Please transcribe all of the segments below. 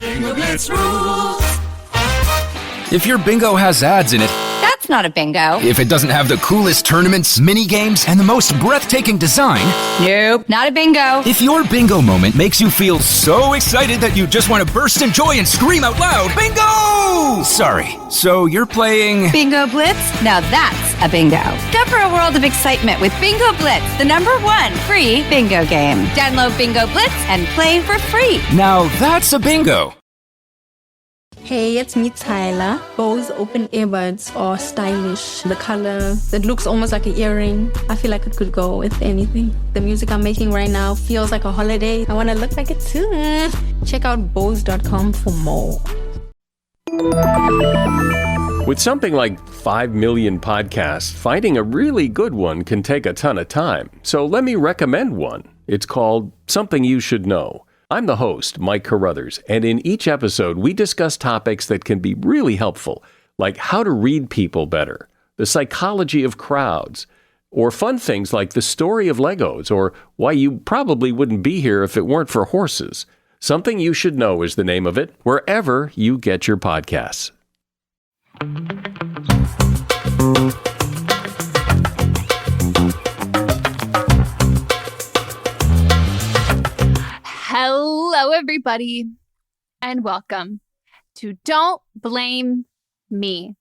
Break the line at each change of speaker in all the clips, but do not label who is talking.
Bingo Blitz rules.
If your bingo has ads in it,
That's not a bingo.
if it doesn't have the coolest tournaments, mini games, and the most breathtaking design,
Nope, not a bingo.
if your bingo moment makes you feel so excited that you just want to burst in joy and scream out loud, bingo! Sorry, so you're playing...
Bingo Blitz? Now that's a bingo. Discover a world of excitement with Bingo Blitz, the #1 free bingo game. Download Bingo Blitz and play for free.
Now that's a bingo.
Hey, it's me, Tyler. Bose open earbuds are stylish. The color, it looks almost like an earring. I feel like it could go with anything. The music I'm making right now feels like a holiday. I want to look like it too. Check out Bose.com for more.
With something like 5 million podcasts, finding a really good one can take a ton of time. So let me recommend one. It's called Something You Should Know. I'm the host, Mike Carruthers, and in each episode, we discuss topics that can be really helpful, like how to read people better, the psychology of crowds, or fun things like the story of Legos, or why you probably wouldn't be here if it weren't for horses. Something You Should Know is the name of it, wherever you get your podcasts.
Hello, everybody, and welcome to Don't Blame Me.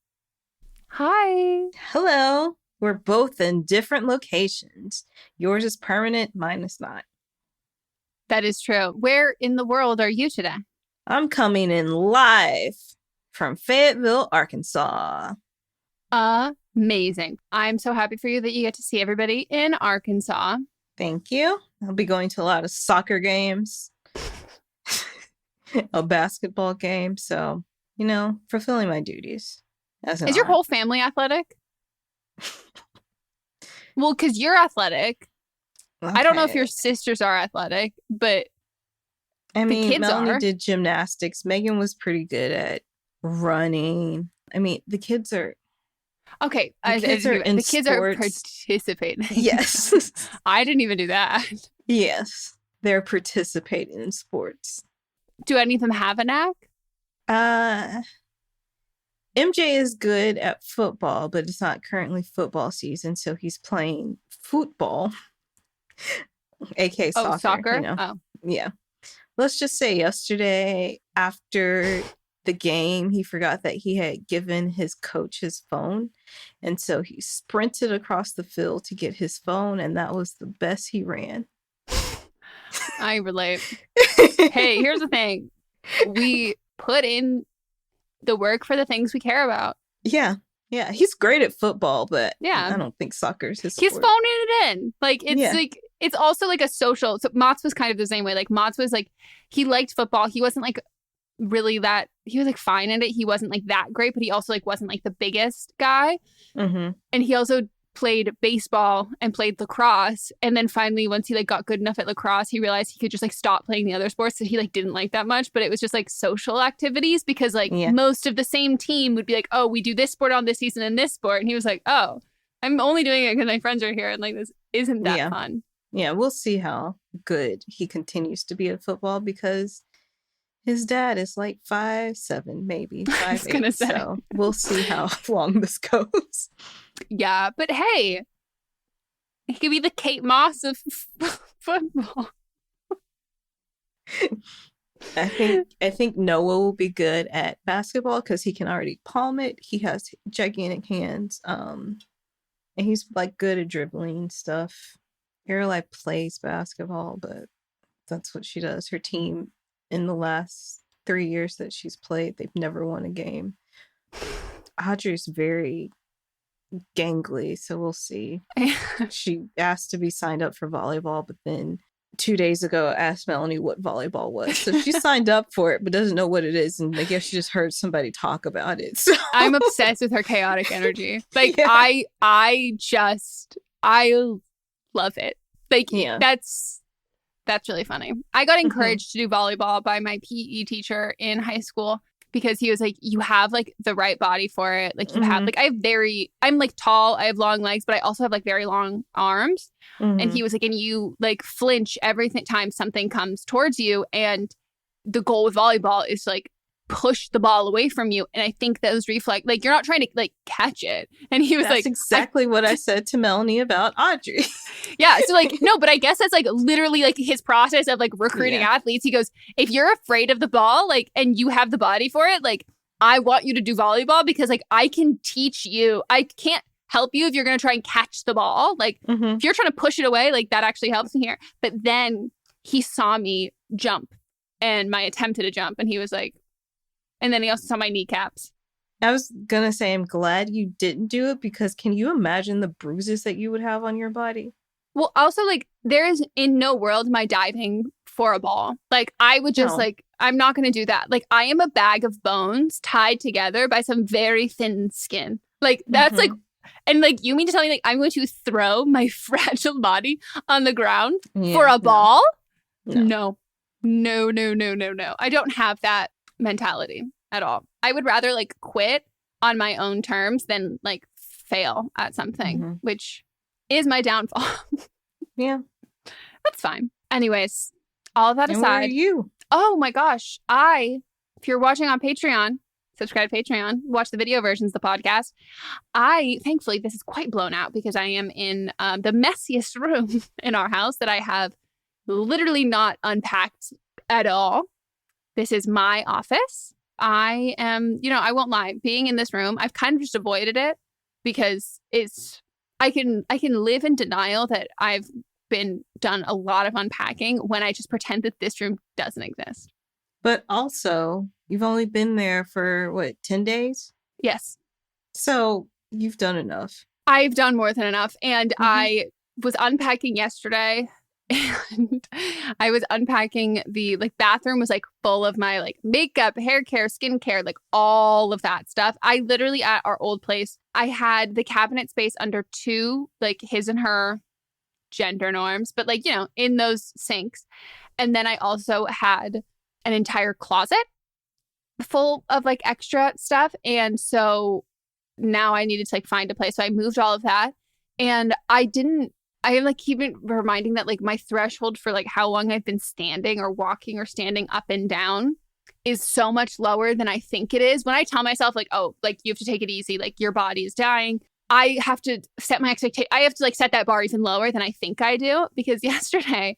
Hi.
Hello. We're both in different locations. Yours is permanent, mine is not.
That is true. Where in the world are you today?
I'm coming in live from Fayetteville, Arkansas.
Amazing. I'm so happy for you that you get to see everybody in Arkansas.
Thank you. I'll be going to a lot of soccer games, a basketball game. So, fulfilling my duties.
Is your whole family athletic? Well, because you're athletic. Okay. I don't know if your sisters are athletic, but the kids
Melanie
are.
did gymnastics. Meghan was pretty good at running. The kids are...
Okay,
the kids
are participating.
Yes.
I didn't even do that.
Yes, they're participating in sports.
Do any of them have a knack?
MJ is good at football, but it's not currently football season, so he's playing football, aka soccer.
Soccer? Oh.
Yeah. Let's just say yesterday, after the game, he forgot that he had given his coach his phone. And so he sprinted across the field to get his phone. And that was the best he ran.
I relate. Hey, here's the thing. We put in the work for the things we care about.
Yeah. Yeah. He's great at football, but
yeah,
I don't think soccer's his
He's
sport.
phoning it in. It's also like a social. So Mott's was kind of the same way. Like Mott's was like, he liked football. He wasn't like really that, he was like fine at it. He wasn't like that great, but he also like wasn't like the biggest guy.
Mm-hmm.
And he also played baseball and played lacrosse. And then finally, once he like got good enough at lacrosse, he realized he could just like stop playing the other sports that he like didn't like that much. But it was just like social activities because like most of the same team would be like, oh, we do this sport on this season and this sport. And he was like, oh, I'm only doing it because my friends are here. And like, this isn't that fun.
Yeah, we'll see how good he continues to be at football because his dad is like 5'7", maybe 5'8". So we'll see how long this goes.
Yeah, but hey, he could be the Kate Moss of football.
I think Noah will be good at basketball because he can already palm it. He has gigantic hands. And he's like good at dribbling stuff. Caroline plays basketball, but that's what she does. Her team in the last 3 years that she's played, they've never won a game. Audrey's very gangly, so we'll see. She asked to be signed up for volleyball, but then 2 days ago asked Melanie what volleyball was. So she signed up for it, but doesn't know what it is. And I guess she just heard somebody talk about it. So.
I'm obsessed with her chaotic energy. Like, I love it. Like, that's really funny. I got encouraged to do volleyball by my PE teacher in high school because he was like, you have like the right body for it. Like you have like, I'm like tall, I have long legs, but I also have like very long arms. And he was like, and you like flinch every time something comes towards you. And the goal with volleyball is to like push the ball away from you. And I think those reflex, like you're not trying to like catch it. And he was
That's exactly what I said to Melanie about Audrey.
Yeah. So like, no, but I guess that's like literally like his process of like recruiting athletes. He goes, if you're afraid of the ball, like, and you have the body for it, like, I want you to do volleyball because like I can teach you. I can't help you if you're going to try and catch the ball. Like if you're trying to push it away, like that actually helps me here. But then he saw me jump and my attempt at a jump. And he was like, and then he also saw my kneecaps.
I was going to say, I'm glad you didn't do it because can you imagine the bruises that you would have on your body?
Well, also, like, there is in no world am I diving for a ball. Like, I would just, like, I'm not going to do that. Like, I am a bag of bones tied together by some very thin skin. Like, that's like, and like, you mean to tell me, like, I'm going to throw my fragile body on the ground for a ball? No. I don't have that mentality at all. I would rather like quit on my own terms than like fail at something, which is my downfall.
Yeah.
That's fine. Anyways, all of that aside.
Where are you?
Oh my gosh. If you're watching on Patreon, subscribe to Patreon, watch the video versions of the podcast. Thankfully, this is quite blown out because I am in the messiest room in our house that I have literally not unpacked at all. This is my office. I am, I won't lie, being in this room, I've kind of just avoided it because I can live in denial that I've done a lot of unpacking when I just pretend that this room doesn't exist.
But also, you've only been there for 10 days?
Yes. So
you've done enough.
I've done more than enough. And I was unpacking yesterday. And I was unpacking the bathroom was like full of my like makeup, hair care, skincare, like all of that stuff. I literally at our old place, I had the cabinet space under two like his and her gender norms, but like, in those sinks. And then I also had an entire closet full of like extra stuff. And so now I needed to like find a place. So I moved all of that. And I am like keeping reminding that like my threshold for like how long I've been standing or walking or standing up and down is so much lower than I think it is. When I tell myself like, oh, like you have to take it easy, like your body is dying, I have to set my expectation. I have to like set that bar even lower than I think I do because yesterday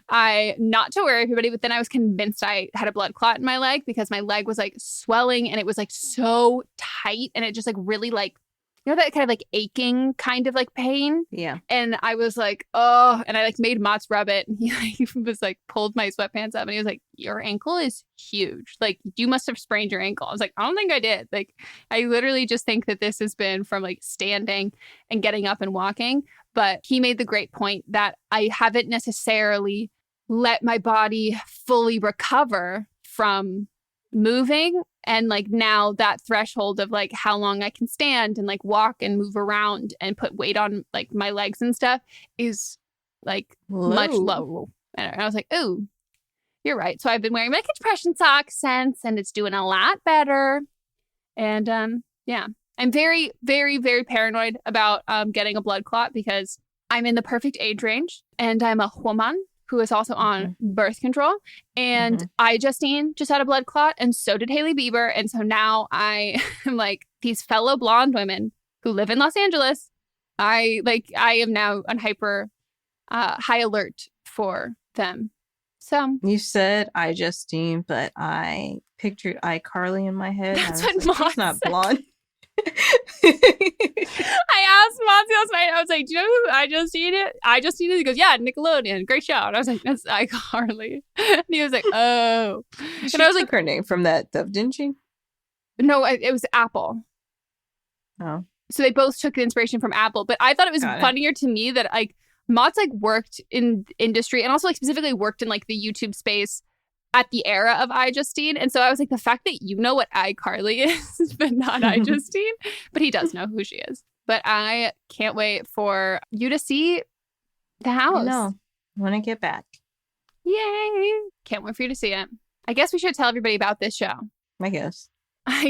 not to worry everybody, but then I was convinced I had a blood clot in my leg because my leg was like swelling and it was like so tight and it just like really like, that kind of like aching kind of like pain.
Yeah.
And I was like, oh, and I like made Mats rub it. And he was like, pulled my sweatpants up and he was like, your ankle is huge. Like, you must have sprained your ankle. I was like, I don't think I did. Like, I literally just think that this has been from like standing and getting up and walking. But he made the great point that I haven't necessarily let my body fully recover from moving. And like now that threshold of like how long I can stand and like walk and move around and put weight on like my legs and stuff is like much lower. And I was like, oh, you're right. So I've been wearing my compression socks since, and it's doing a lot better. And yeah, I'm very, very, very paranoid about getting a blood clot because I'm in the perfect age range and I'm a woman who is also on birth control. And Justine just had a blood clot, and so did Hailey Bieber. And so now I am like these fellow blonde women who live in Los Angeles. I am now on hyper high alert for them. So
you said Justine, but I pictured iCarly in my head.
That's what
like, she's not blonde.
I asked Monty last night. I was like, "Do you know who Justine is?" He goes, "Yeah, Nickelodeon, great show." And I was like, "That's iCarly." And he was like, "Oh,"
and I was like, "Her name from that stuff, didn't she?"
No, it was Apple.
Oh,
so they both took the inspiration from Apple. But I thought it was funnier to me that like Mott's like worked in industry and also like specifically worked in like the YouTube space at the era of Justine. And so I was like, the fact that you know what iCarly is, but not Justine, but he does know who she is. But I can't wait for you to see the house.
No, I want to get back.
Yay. Can't wait for you to see it. I guess we should tell everybody about this show.
I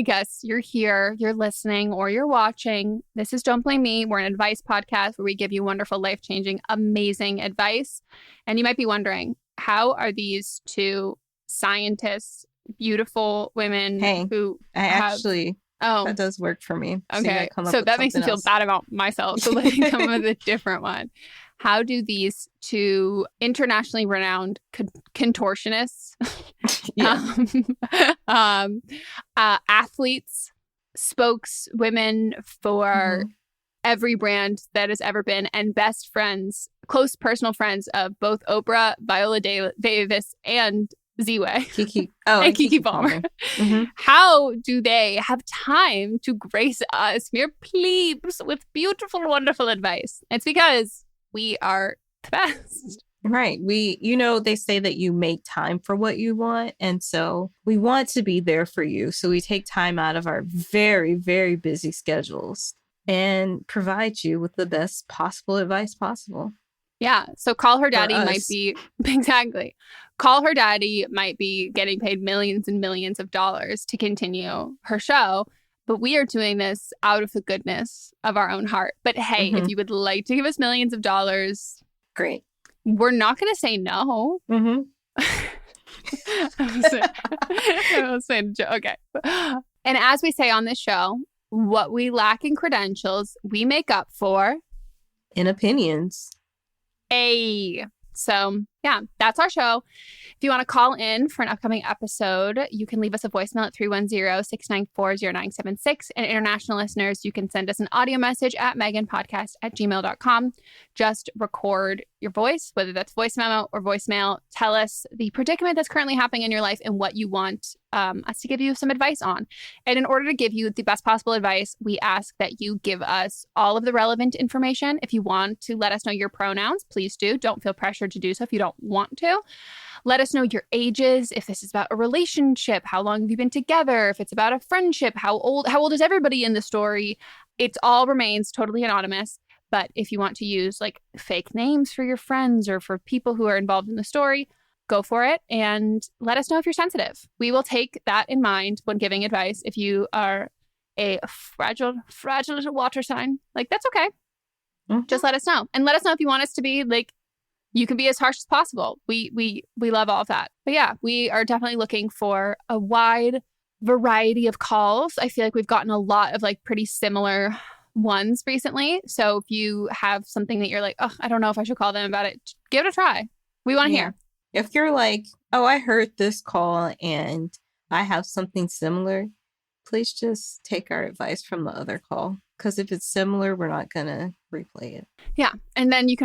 guess
you're here, you're listening, or you're watching. This is Don't Blame Me. We're an advice podcast where we give you wonderful, life-changing, amazing advice. And you might be wondering, how are these two scientists, beautiful women who
that does work for me.
Okay, so that makes me feel bad about myself. So let me come up with a different one. How do these two internationally renowned contortionists, athletes, spokeswomen for every brand that has ever been, and best friends, close personal friends of both Oprah, Viola Davis, and Z-Way, Kiki Palmer. How do they have time to grace us, mere plebes, with beautiful, wonderful advice? It's because we are the best.
Right. They say that you make time for what you want. And so we want to be there for you. So we take time out of our very, very busy schedules and provide you with the best possible advice possible.
Yeah. So Call Her Daddy might be, exactly. Call Her Daddy might be getting paid millions and millions of dollars to continue her show. But we are doing this out of the goodness of our own heart. But hey, if you would like to give us millions of dollars,
great.
We're not going to say no. I was saying, okay. And as we say on this show, what we lack in credentials, we make up for
in opinions.
So yeah, that's our show. If you want to call in for an upcoming episode, you can leave us a voicemail at 310-694-0976. And international listeners, you can send us an audio message at meghanpodcast@gmail.com. Just record your voice, whether that's voice memo or voicemail. Tell us the predicament that's currently happening in your life and what you want us to give you some advice on. And in order to give you the best possible advice, we ask that you give us all of the relevant information. If you want to let us know your pronouns, please do. Don't feel pressured to do so if you don't want to. Let us know your ages, if this is about a relationship, how long have you been together, if it's about a friendship, how old is everybody in the story. It all remains totally anonymous. But if you want to use like fake names for your friends or for people who are involved in the story, go for it and let us know if you're sensitive. We will take that in mind when giving advice. If you are a fragile little water sign, like that's okay. Just let us know. And let us know if you want us to be like, you can be as harsh as possible. We love all of that. But yeah, we are definitely looking for a wide variety of calls. I feel like we've gotten a lot of like pretty similar ones recently. So if you have something that you're like, oh, I don't know if I should call them about it, give it a try. We want to hear.
If you're like, oh, I heard this call and I have something similar, please just take our advice from the other call. Because if it's similar, we're not going to replay it.
Yeah. And then we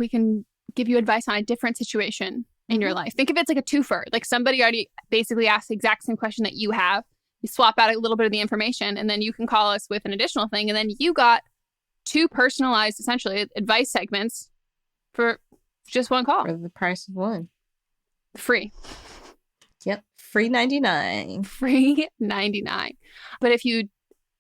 can give you advice on a different situation in your life. Think of it as like a twofer. Like somebody already basically asked the exact same question that you have. You swap out a little bit of the information and then you can call us with an additional thing. And then you got two personalized, essentially, advice segments for just one call.
For the price of one.
Free.
Yep. Free 99.
Free 99. But if you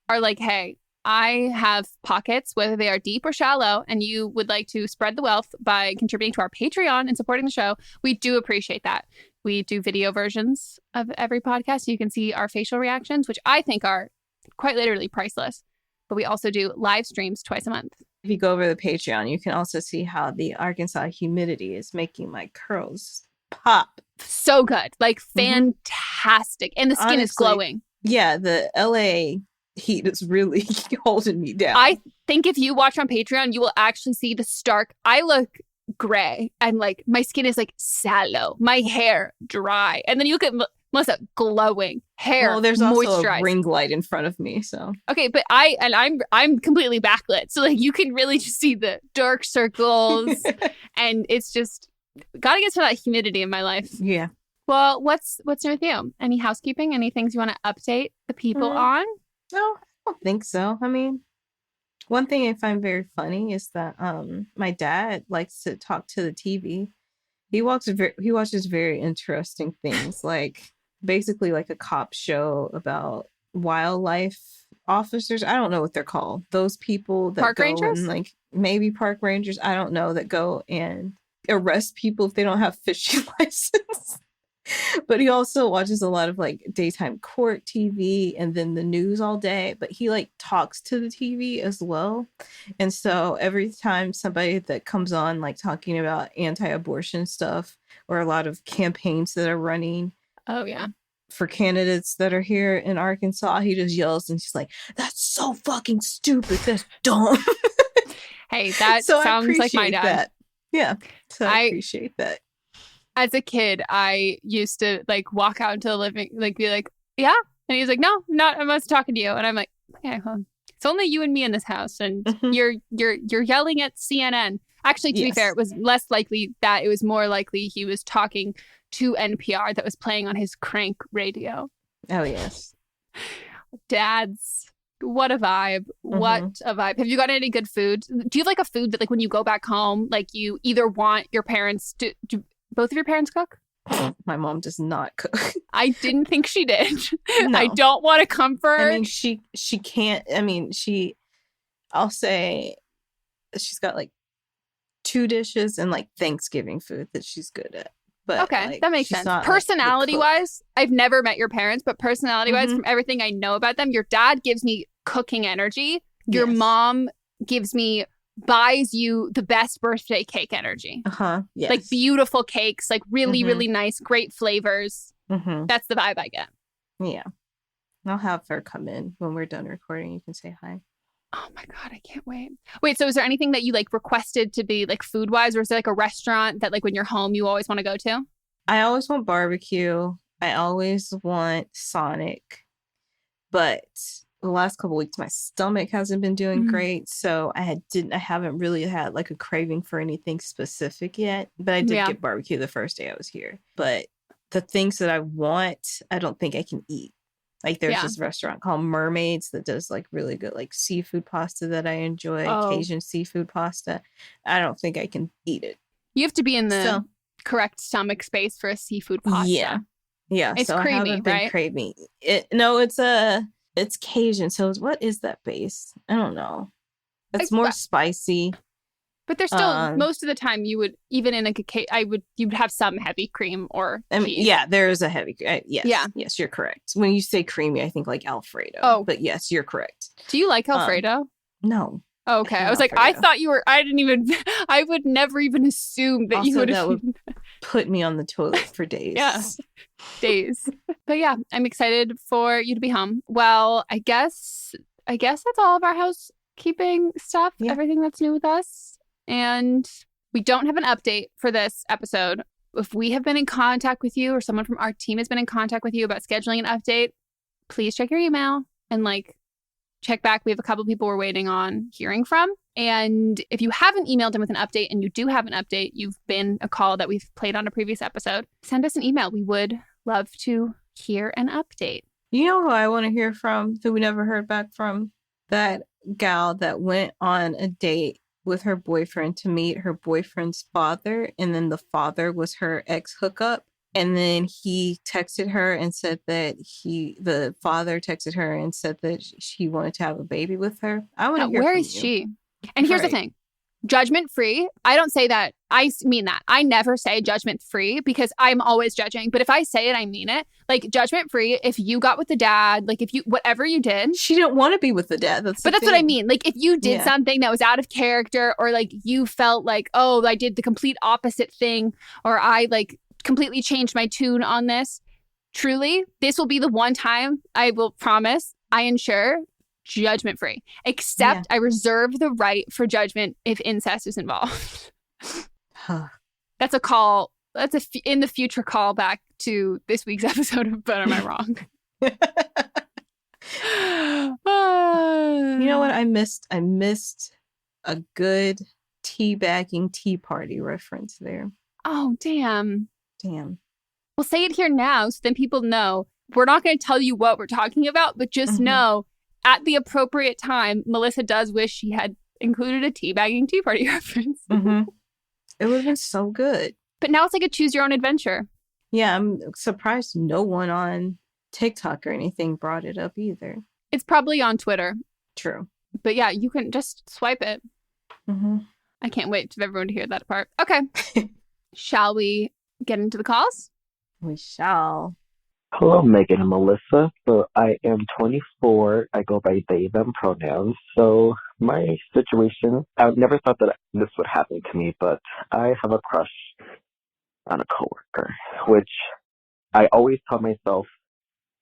are like, hey, I have pockets, whether they are deep or shallow, and you would like to spread the wealth by contributing to our Patreon and supporting the show, we do appreciate that. We do video versions of every podcast. You can see our facial reactions, which I think are quite literally priceless. But we also do live streams twice a month.
If you go over the Patreon, you can also see how the Arkansas humidity is making my curls pop.
So good. Like fantastic. And the skin is glowing.
Yeah, the LA heat is really holding me down.
I think if you watch on Patreon, you will actually see the stark. I look gray and like my skin is like sallow, my hair dry, and then you look at Melissa glowing hair.
Well, there's also a ring light in front of me, so
okay. But I'm completely backlit, so like you can really just see the dark circles, and it's just gotta get to that humidity in my life.
Yeah.
Well, what's new with you? Any housekeeping? Any things you want to update the people on?
No, I don't think so. I mean, one thing I find very funny is that my dad likes to talk to the TV. He watches very interesting things, like basically like a cop show about wildlife officers. I don't know what they're called. Those people that
park rangers,
and, like maybe park rangers. I don't know, that go and arrest people if they don't have fishing license. But he also watches a lot of like daytime court TV and then the news all day. But he like talks to the TV as well. And so every time somebody that comes on like talking about anti-abortion stuff, or a lot of campaigns that are running.
Oh, yeah.
For candidates that are here in Arkansas, he just yells and she's like, "That's so fucking stupid. That's dumb."
Hey, that
so
sounds like my dad.
That. Yeah. So I appreciate that.
As a kid, I used to like walk out into the living, like be like, "Yeah," and he's like, "No, I'm not talking to you," and I'm like, "Okay, well, it's only you and me in this house, and you're yelling at CNN." Actually, to be fair, it was less likely that. It was more likely he was talking to NPR that was playing on his crank radio.
Oh, yes.
Dads, what a vibe. What a vibe. Have you got any good food? Do you have like a food that like when you go back home, like you either want your parents to... Do both of your parents cook?
My mom does not cook.
I didn't think she did.
No.
I don't want to comfort.
I mean, she can't. I mean, I'll say she's got like 2 dishes and like Thanksgiving food that she's good at. But
okay,
like,
that makes sense. Personality wise, I've never met your parents, but personality wise, from everything I know about them, your dad gives me cooking energy. Your mom buys you the best birthday cake energy.
Yes.
Like beautiful cakes, like really, really nice, great flavors. That's the vibe I get.
Yeah. I'll have her come in when we're done recording. You can say hi.
Oh my God, I can't wait. Wait, so is there anything that you like requested to be like food wise, or is there like a restaurant that like when you're home you always want to go to?
I always want barbecue. I always want Sonic. But the last couple of weeks my stomach hasn't been doing great. So I haven't really had like a craving for anything specific yet. But I did get barbecue the first day I was here. But the things that I want, I don't think I can eat. Like there's this restaurant called Mermaids that does like really good like seafood pasta that I enjoy, Cajun seafood pasta. I don't think I can eat it.
You have to be in the correct stomach space for a seafood pasta.
Yeah.
It's
so
creamy,
I haven't been
right?
craving it. No, it's Cajun. So what is that base? I don't know. It's more spicy.
But there's still most of the time you would, even in like you'd have some heavy cream or cheese.
Yeah, there is a heavy yes, you're correct. When you say creamy, I think like Alfredo. Oh, but yes, you're correct.
Do you like Alfredo?
No.
Oh, okay, I was like, I thought you were. I would never even assume that you would.
That would put me on the toilet for days.
Days. But yeah, I'm excited for you to be home. Well, I guess that's all of our housekeeping stuff. Yeah. Everything that's new with us. And we don't have an update for this episode. If we have been in contact with you or someone from our team has been in contact with you about scheduling an update, please check your email and like check back. We have a couple people we're waiting on hearing from. And if you haven't emailed in with an update and you do have an update, you've been a call that we've played on a previous episode, send us an email. We would love to hear an update.
You know who I want to hear from that we never heard back from? That gal that went on a date with her boyfriend to meet her boyfriend's father, and then the father was her ex hookup, and then he texted her and said that the father texted her and said that he wanted to have a baby with her. I want to hear
where
from
is she? And here's the thing. Judgment free. I don't say that. I mean that. I never say judgment free because I'm always judging. But if I say it, I mean it. Like judgment free. If you got with the dad, like if you, whatever you did.
She didn't want to be with the dad. That's what I
mean. Like if you did something that was out of character, or like you felt like, oh, I did the complete opposite thing, or I like completely changed my tune on this. Truly, this will be the one time I will promise, I ensure, judgment free, except I reserve the right for judgment if incest is involved. That's a call. That's in the future call back to this week's episode of But Am I Wrong?
You know what? I missed a good teabagging tea party reference there.
Oh, damn. We'll say it here now so then people know. We're not going to tell you what we're talking about, but just know at the appropriate time, Melissa does wish she had included a teabagging tea party reference.
It would have been so good.
But now it's like a choose your own adventure.
Yeah, I'm surprised no one on TikTok or anything brought it up either.
It's probably on Twitter.
True.
But yeah, you can just swipe it. I can't wait for everyone to hear that part. Okay. Shall we get into the calls?
We shall.
Hello, Meghan and Melissa. So I am 24. I go by they, them pronouns. So my situation, I never thought that this would happen to me, but I have a crush. on a coworker, which I always tell myself,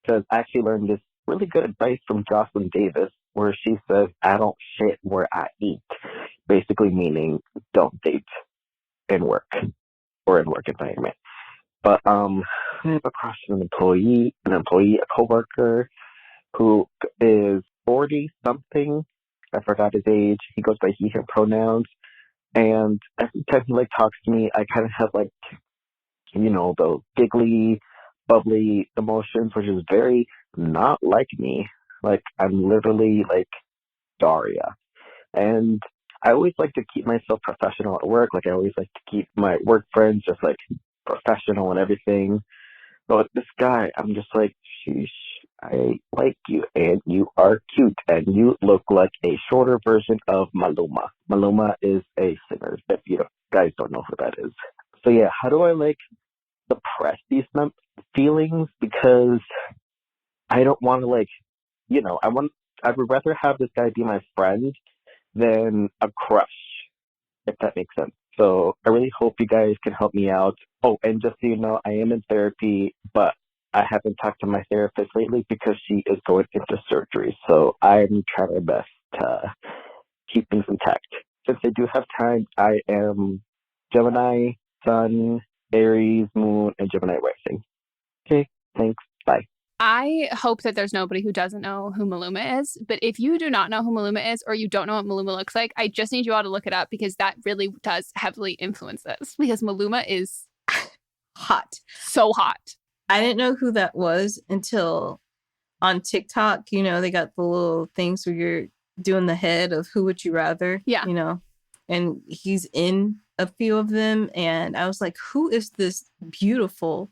because I actually learned this really good advice from Jocelyn Davis, where she says, I don't shit where I eat. Basically meaning don't date in work or in work environment. But I have a crush on an employee, a coworker who is 40 something. I forgot his age. He goes by he, him pronouns. And every time he talks to me, I kind of have those giggly, bubbly emotions, which is very not like me. I'm literally Daria. And I always like to keep myself professional at work. I always like to keep my work friends just professional and everything. But with this guy, I'm just sheesh, I like you and you are cute and you look like a shorter version of Maluma. Maluma is a singer, if you guys don't know who that is. So yeah, how do I suppress these feelings? Because I don't want to I would rather have this guy be my friend than a crush, if that makes sense. So I really hope you guys can help me out. Oh, and just so you know, I am in therapy, but I haven't talked to my therapist lately because she is going into surgery. So I'm trying my best to keep things intact. Since I do have time, I am Gemini, Sun, Aries, Moon, and Gemini rising. Okay, thanks. Bye.
I hope that there's nobody who doesn't know who Maluma is. But if you do not know who Maluma is, or you don't know what Maluma looks like, I just need you all to look it up, because that really does heavily influence this. Because Maluma is
hot.
So hot.
I didn't know who that was until on TikTok, they got the little things where you're doing the head of who would you rather, and he's in a few of them. And I was like, who is this beautiful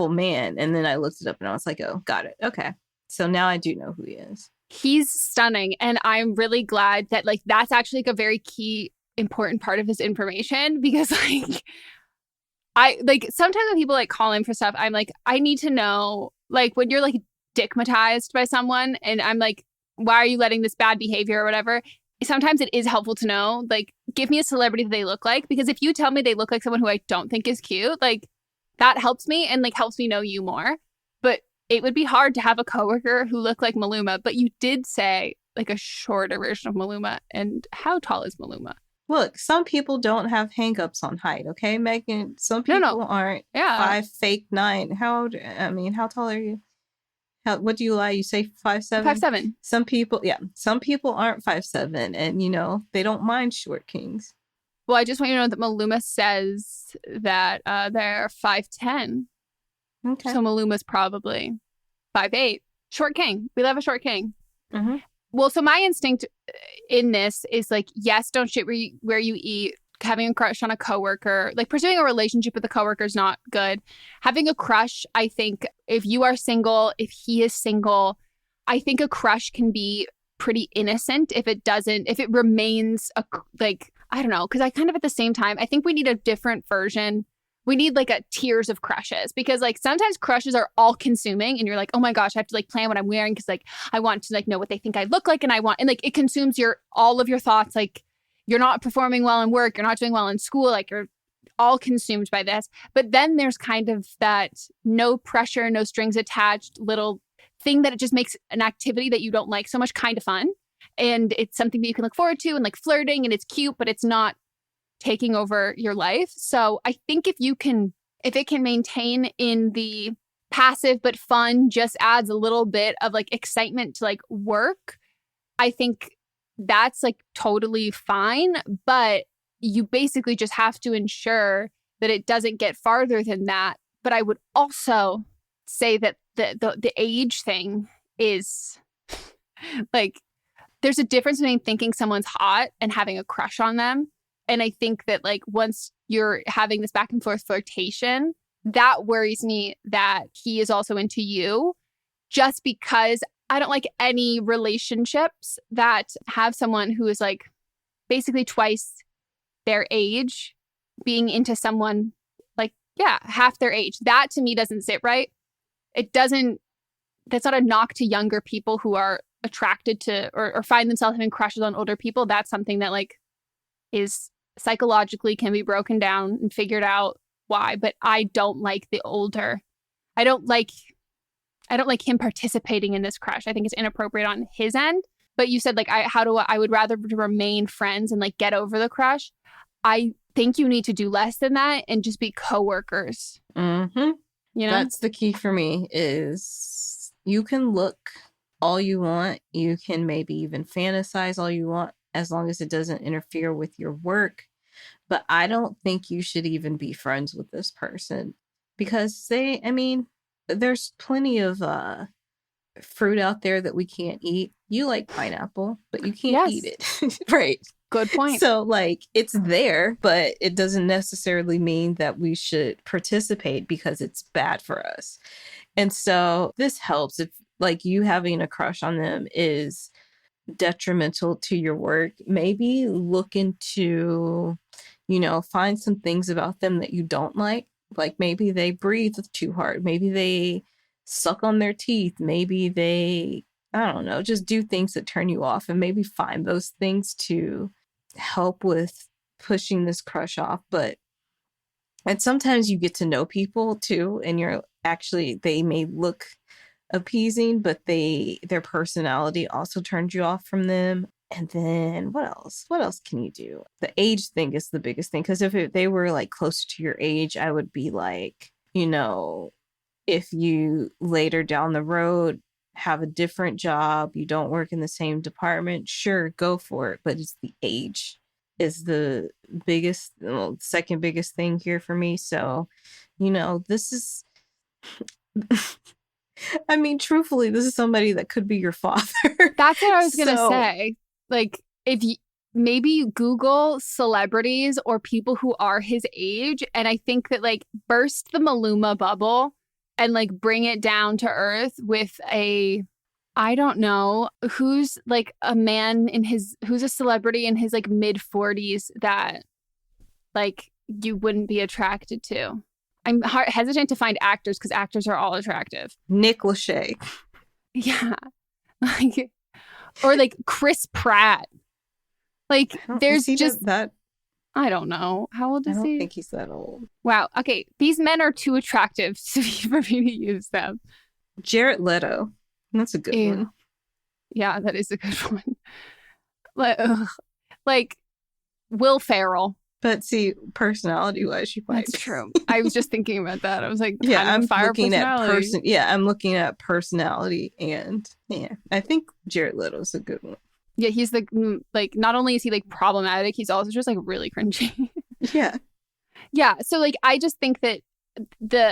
man? And then I looked it up and I was like, oh, got it. Okay. So now I do know who he is.
He's stunning. And I'm really glad that that's actually a very key, important part of his information, because I sometimes when people call in for stuff, I'm I need to know, when you're dickmatized by someone and I'm why are you letting this bad behavior or whatever? Sometimes it is helpful to know, give me a celebrity that they look like, because if you tell me they look like someone who I don't think is cute, that helps me and helps me know you more. But it would be hard to have a coworker who looked like Maluma. But you did say a shorter version of Maluma. And how tall is Maluma?
Look, some people don't have hangups on height, okay, Megan? Some people aren't 5'9". How tall are you? What do you lie? You say 5'7"?
5'7".
Some people aren't 5'7", and they don't mind short kings.
Well, I just want you to know that Maluma says that they're 5'10".
Okay.
So Maluma's probably 5'8". Short king. We love a short king.
Mm-hmm.
Well, so my instinct in this is yes, don't shit where you eat. Having a crush on a coworker, pursuing a relationship with a coworker is not good. Having a crush, I think if you are single, if he is single, I think a crush can be pretty innocent if it remains I don't know, because I kind of at the same time, I think we need a different version. We need a tiers of crushes, because sometimes crushes are all consuming and you're oh my gosh, I have to plan what I'm wearing because I want to know what they think I look like, and it consumes all of your thoughts. You're not performing well in work, you're not doing well in school, you're all consumed by this. But then there's kind of that no pressure, no strings attached little thing that it just makes an activity that you don't like so much kind of fun. And it's something that you can look forward to and flirting, and it's cute, but it's not taking over your life. So I think if it can maintain in the passive but fun, just adds a little bit of excitement to work, I think that's totally fine. But you basically just have to ensure that it doesn't get farther than that. But I would also say that the age thing is there's a difference between thinking someone's hot and having a crush on them. And I think that once you're having this back and forth flirtation, that worries me that he is also into you, just because I don't like any relationships that have someone who is basically twice their age being into someone half their age. That to me doesn't sit right. That's not a knock to younger people who are attracted to or find themselves having crushes on older people. That's something that is psychologically can be broken down and figured out why, but I don't like the older. I don't like him participating in this crush. I think it's inappropriate on his end. But you said like I would rather remain friends and like get over the crush. I think you need to do less than that and just be coworkers.
Mm-hmm.
You know,
that's the key for me. Is you can look all you want, you can maybe even fantasize all you want, as long as it doesn't interfere with your work. But I don't think you should even be friends with this person, because there's plenty of fruit out there that we can't eat. You like pineapple, but you can't eat it. Right.
Good point.
So like it's there, but it doesn't necessarily mean that we should participate because it's bad for us. And so this helps if like you having a crush on them is detrimental to your work. Maybe look into, find some things about them that you don't like. Like maybe they breathe too hard. Maybe they suck on their teeth. Maybe they, I don't know, just do things that turn you off, and maybe find those things to help with pushing this crush off. And sometimes you get to know people too, and they may look appeasing, but their personality also turns you off from them. And then what else can you do? The age thing is the biggest thing, because if they were like close to your age, I would be like, if you later down the road have a different job, you don't work in the same department, sure, go for it. But it's the age is the biggest, second biggest thing here for me. So, this is, truthfully, this is somebody that could be your father.
That's what I was going to say. Like, if you maybe Google celebrities or people who are his age, and I think that like burst the Maluma bubble and like bring it down to earth with I don't know, who's like a man who's a celebrity in his like mid 40s that like you wouldn't be attracted to. I'm hesitant to find actors because actors are all attractive.
Nick Lachey.
Yeah. Or like Chris Pratt. Like there's just
that.
I don't know. How old is he?
I don't think he's that old.
Wow. Okay. These men are too attractive for me to use them.
Jared Leto. That's a good one.
Yeah, that is a good one. Like Will Ferrell.
But see, personality-wise, she might.
That's true. I was just thinking about that. I was like,
I'm
looking
at personality, and I think Jared Leto's a good one.
Yeah, he's like not only is he like problematic, he's also just like really cringy.
Yeah.
Yeah. So like I just think that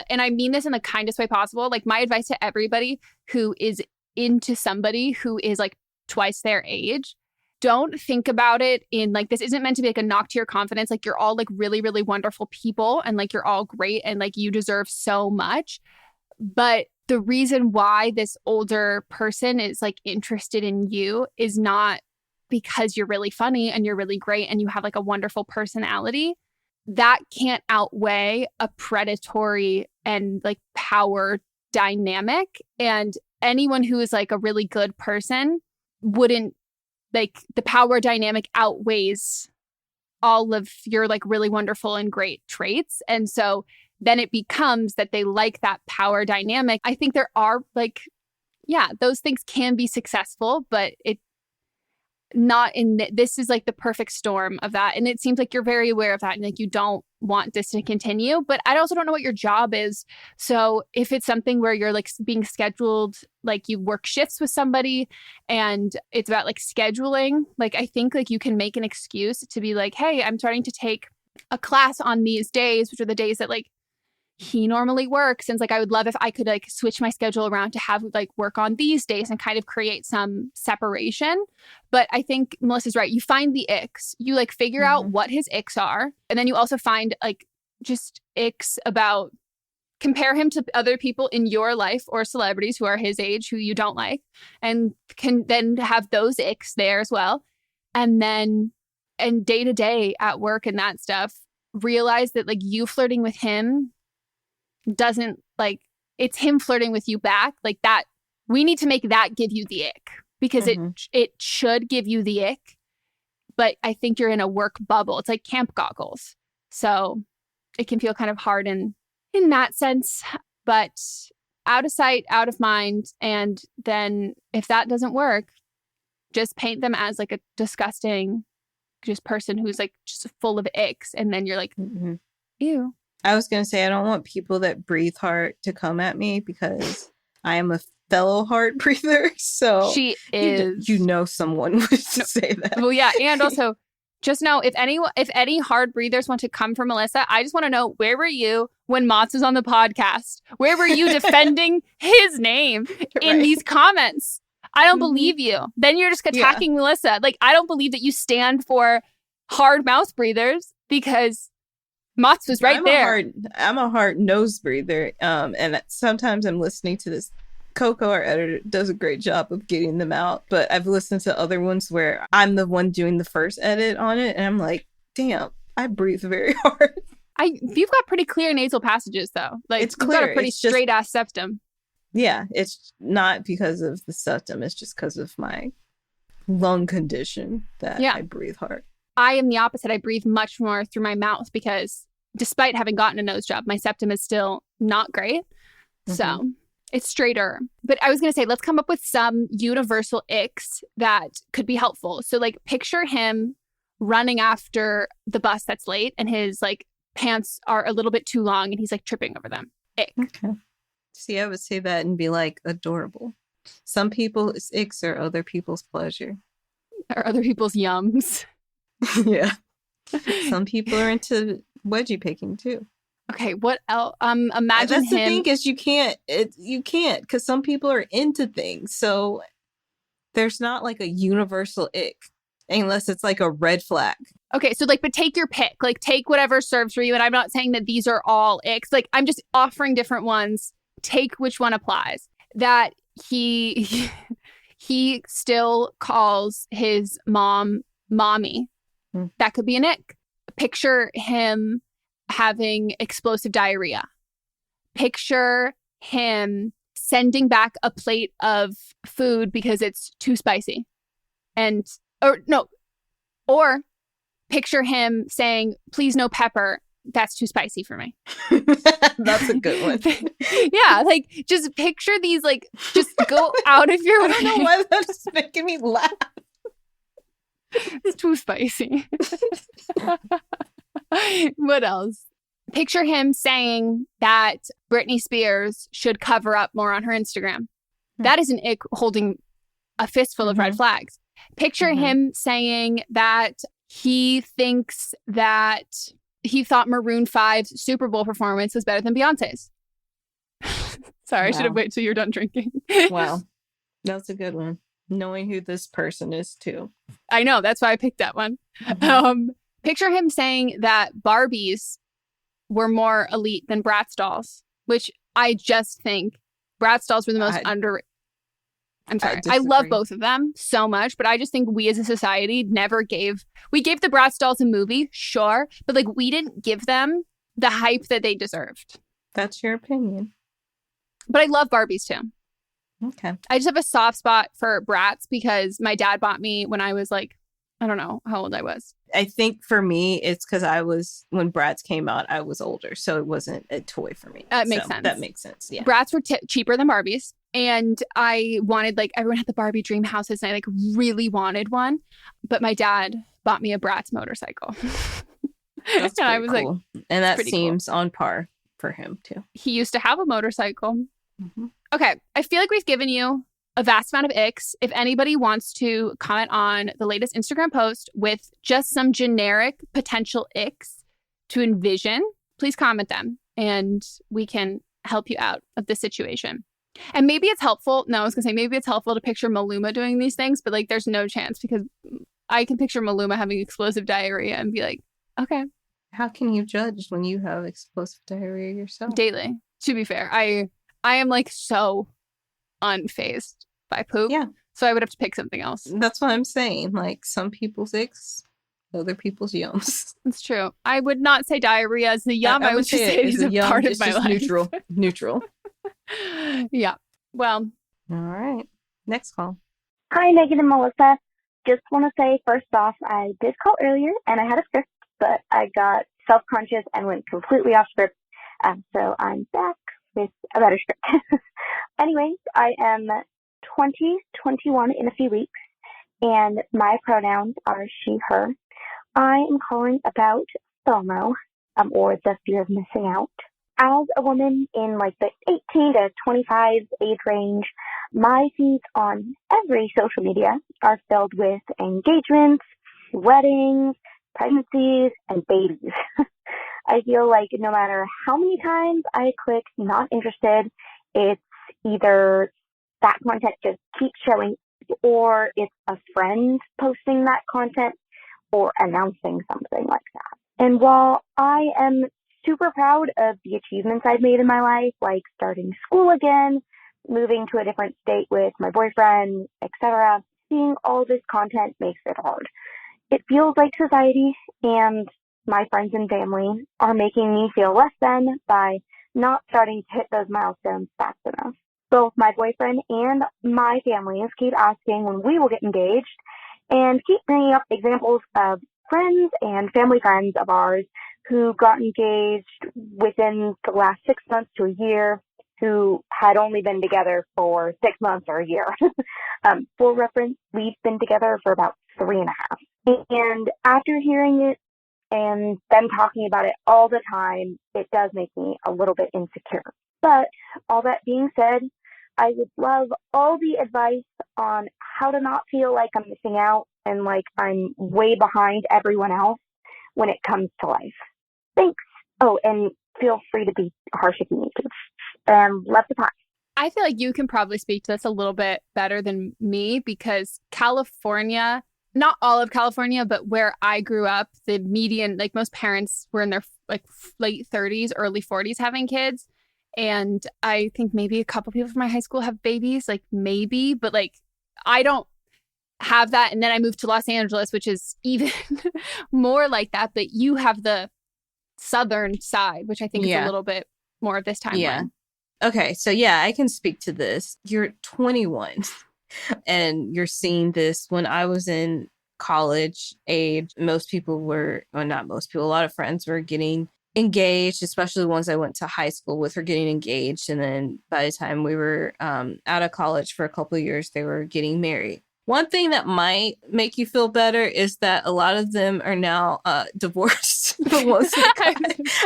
and I mean this in the kindest way possible, like my advice to everybody who is into somebody who is like twice their age, don't think about it in like, this isn't meant to be like a knock to your confidence. Like you're all like really, really wonderful people, and like you're all great, and like you deserve so much. But the reason why this older person is like interested in you is not because you're really funny and you're really great and you have like a wonderful personality. That can't outweigh a predatory and like power dynamic. And anyone who is like a really good person wouldn't, like, the power dynamic outweighs all of your like really wonderful and great traits. And so then it becomes that they like that power dynamic. I think there are like, yeah, those things can be successful, but it not in this is like the perfect storm of that. And it seems like you're very aware of that, and like you don't want this to continue. But I also don't know what your job is. So if it's something where you're like being scheduled, like you work shifts with somebody and it's about like scheduling, like I think like you can make an excuse to be like, hey, I'm starting to take a class on these days, which are the days that like he normally works. And it's like, I would love if I could like switch my schedule around to have like work on these days and kind of create some separation. But I think Melissa's right. You find the icks, you like figure out what his icks are. And then you also find like just icks about, compare him to other people in your life or celebrities who are his age, who you don't like, and can then have those icks there as well. And then, and day to day at work and that stuff, realize that like you flirting with him doesn't, like, it's him flirting with you back, like that. We need to make that give you the ick, because it should give you the ick. But I think you're in a work bubble. It's like camp goggles. So it can feel kind of hard in that sense, but out of sight, out of mind. And then if that doesn't work, just paint them as like a disgusting just person who's like just full of icks. And then you're like, ew.
I was going to say, I don't want people that breathe hard to come at me because I am a fellow heart breather. So
she is.
You know someone would say that.
Well, yeah. And also, just know if any hard breathers want to come for Melissa, I just want to know, where were you when Mott's was on the podcast? Where were you defending his name in these comments? I don't believe you. Then you're just attacking Melissa. Like, I don't believe that you stand for hard mouth breathers because Mott's was there.
I'm a hard nose breather. And sometimes I'm listening to this. Coco, our editor, does a great job of getting them out. But I've listened to other ones where I'm the one doing the first edit on it. And I'm like, damn, I breathe very hard.
You've got pretty clear nasal passages, though. Like, it's clear. You've got a pretty straight-ass septum.
Yeah, it's not because of the septum. It's just because of my lung condition that I breathe hard.
I am the opposite. I breathe much more through my mouth because despite having gotten a nose job, my septum is still not great. So it's straighter. But I was going to say, let's come up with some universal icks that could be helpful. So like, picture him running after the bus that's late and his like pants are a little bit too long and he's like tripping over them. Ick.
Okay. See, I would say that and be like, adorable. Some people's icks are other people's pleasure.
Or other people's yums.
Yeah. Some people are into wedgie picking too.
Okay, what else? Imagine
that's the thing is you can't because some people are into things. So there's not like a universal ick unless it's like a red flag.
Okay, so like, but take your pick. Like, take whatever serves for you. And I'm not saying that these are all icks. Like, I'm just offering different ones. Take which one applies. That he still calls his mom mommy. That could be an ick. Picture him having explosive diarrhea. Picture him sending back a plate of food because it's too spicy. Or picture him saying, please no pepper. That's too spicy for me.
That's a good one.
Yeah, like, just picture these, like, just go out of your way.
I don't know why that's making me laugh.
It's too spicy. What else? Picture him saying that Britney Spears should cover up more on her Instagram. That is an ick holding a fistful of red flags. Picture him saying that he thinks that he thought Maroon 5's Super Bowl performance was better than Beyonce's. Sorry, I should have waited till you're done drinking.
Wow. That's a good one. Knowing who this person is, too.
I know. That's why I picked that one. Picture him saying that Barbies were more elite than Bratz dolls, which I just think Bratz dolls were the most underrated. I'm sorry. I love both of them so much, but I just think we as a society we gave the Bratz dolls a movie, sure, but like, we didn't give them the hype that they deserved.
That's your opinion.
But I love Barbies too.
Okay.
I just have a soft spot for Bratz because my dad bought me when I was like, I don't know how old I was.
I think for me, it's because when Bratz came out, I was older. So it wasn't a toy for me.
That makes sense.
That makes sense. Yeah.
Bratz were cheaper than Barbies. And I wanted, like, everyone had the Barbie dream houses and I like really wanted one. But my dad bought me a Bratz motorcycle.
That's and I was cool. Like, and that seems cool. On par for him too.
He used to have a motorcycle. Okay. I feel like we've given you a vast amount of icks. If anybody wants to comment on the latest Instagram post with just some generic potential icks to envision, please comment them and we can help you out of this situation. And maybe it's helpful. No, I was going to say, maybe it's helpful to picture Maluma doing these things, but like, there's no chance because I can picture Maluma having explosive diarrhea and be like, okay.
How can you judge when you have explosive diarrhea yourself?
Daily. To be fair, I am like so unfazed by poop.
Yeah.
So I would have to pick something else.
That's what I'm saying. Like, some people's icks, other people's yums.
It's true. I would not say diarrhea is a yum. I would just say it's a part of my life.
Neutral.
Yeah. Well.
All right. Next call.
Hi, Megan and Melissa. Just want to say, first off, I did call earlier and I had a script, but I got self-conscious and went completely off script. So I'm back with a better script. Anyways, I am 21 in a few weeks, and my pronouns are she, her. I am calling about FOMO, or the fear of missing out. As a woman in like the 18 to 25 age range, my feeds on every social media are filled with engagements, weddings, pregnancies, and babies. I feel like no matter how many times I click not interested, it's either that content just keeps showing, or it's a friend posting that content or announcing something like that. And while I am super proud of the achievements I've made in my life, like starting school again, moving to a different state with my boyfriend, etc., seeing all this content makes it hard. It feels like society and my friends and family are making me feel less than by not starting to hit those milestones fast enough. Both my boyfriend and my families keep asking when we will get engaged and keep bringing up examples of friends and family friends of ours who got engaged within the last 6 months to a year, who had only been together for 6 months or a year. For reference, we've been together for about 3.5. And after hearing it and them talking about it all the time, it does make me a little bit insecure. But all that being said, I would love all the advice on how to not feel like I'm missing out and like I'm way behind everyone else when it comes to life. Thanks. Oh, and feel free to be harsh if you need to. Love the podcast.
I feel like you can probably speak to this a little bit better than me, because California, not all of California, but where I grew up, the median, like most parents were in their like late 30s, early 40s having kids. And I think maybe a couple people from my high school have babies, like maybe, but like I don't have that. And then I moved to Los Angeles, which is even more like that. But you have the southern side, which I think is a little bit more of this timeline.
Yeah. Okay, so yeah, I can speak to this. You're 21 and you're seeing this. When I was in college age, most people were, or not most people, a lot of friends were getting engaged, especially the ones I went to high school with were getting engaged. And then by the time we were out of college for a couple of years, they were getting married. One thing that might make you feel better is that a lot of them are now divorced. The ones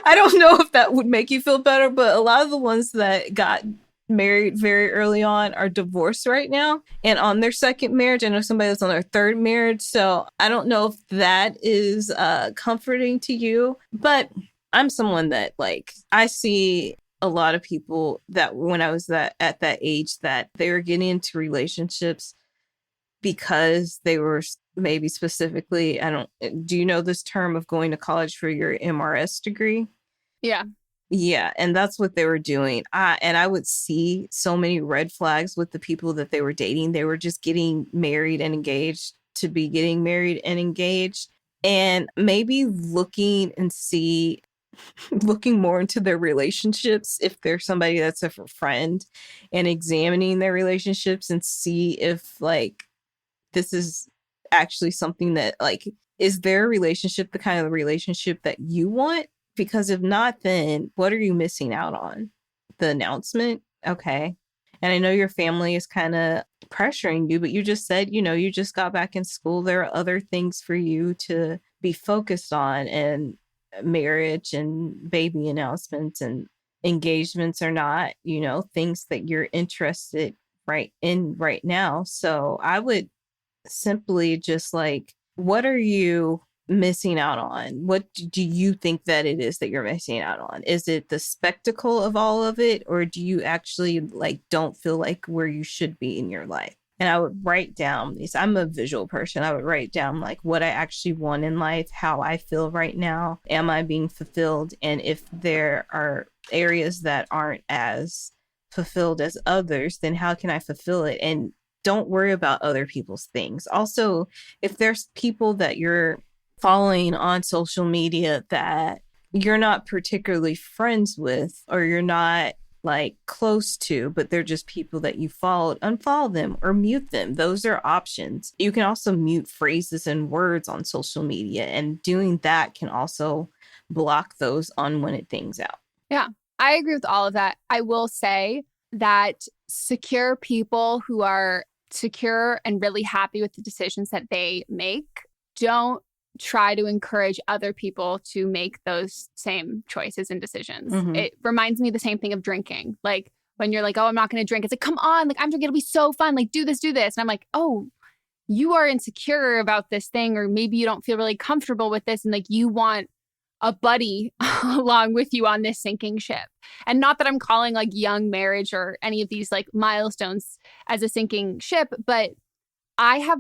I don't know if that would make you feel better, but a lot of the ones that got married very early on are divorced right now and on their second marriage. I know somebody that's on their third marriage. So I don't know if that is comforting to you, but I'm someone that like, I see a lot of people that when I was at that age that they were getting into relationships because they were maybe specifically, do you know this term of going to college for your MRS degree?
Yeah.
Yeah. And that's what they were doing. And I would see so many red flags with the people that they were dating. They were just getting married and engaged to be getting married and engaged, and maybe looking more into their relationships if they're somebody that's a friend, and examining their relationships and see if like this is actually something that like, is their relationship the kind of relationship that you want? Because if not, then what are you missing out on? The announcement? Okay. And I know your family is kind of pressuring you, but you just said, you just got back in school. There are other things for you to be focused on, and marriage and baby announcements and engagements are not, things that you're interested right now. So I would simply just like, what are you missing out on? What do you think that it is that you're missing out on? Is it the spectacle of all of it, or do you actually like don't feel like where you should be in your life? And I would write down these. I'm a visual person. I would write down like what I actually want in life, how I feel right now. Am I being fulfilled? And if there are areas that aren't as fulfilled as others, then how can I fulfill it? And don't worry about other people's things. Also, if there's people that you're following on social media that you're not particularly friends with, or you're not like close to, but they're just people that you followed, unfollow them or mute them. Those are options. You can also mute phrases and words on social media, and doing that can also block those unwanted things out.
Yeah, I agree with all of that. I will say that secure people who are secure and really happy with the decisions that they make don't try to encourage other people to make those same choices and decisions. It reminds me of the same thing of drinking. Like when you're like, oh, I'm not going to drink. It's like, come on, like I'm drinking. It'll be so fun. Like do this. And I'm like, oh, you are insecure about this thing, or maybe you don't feel really comfortable with this. And like you want a buddy along with you on this sinking ship. And not that I'm calling like young marriage or any of these like milestones as a sinking ship, but I have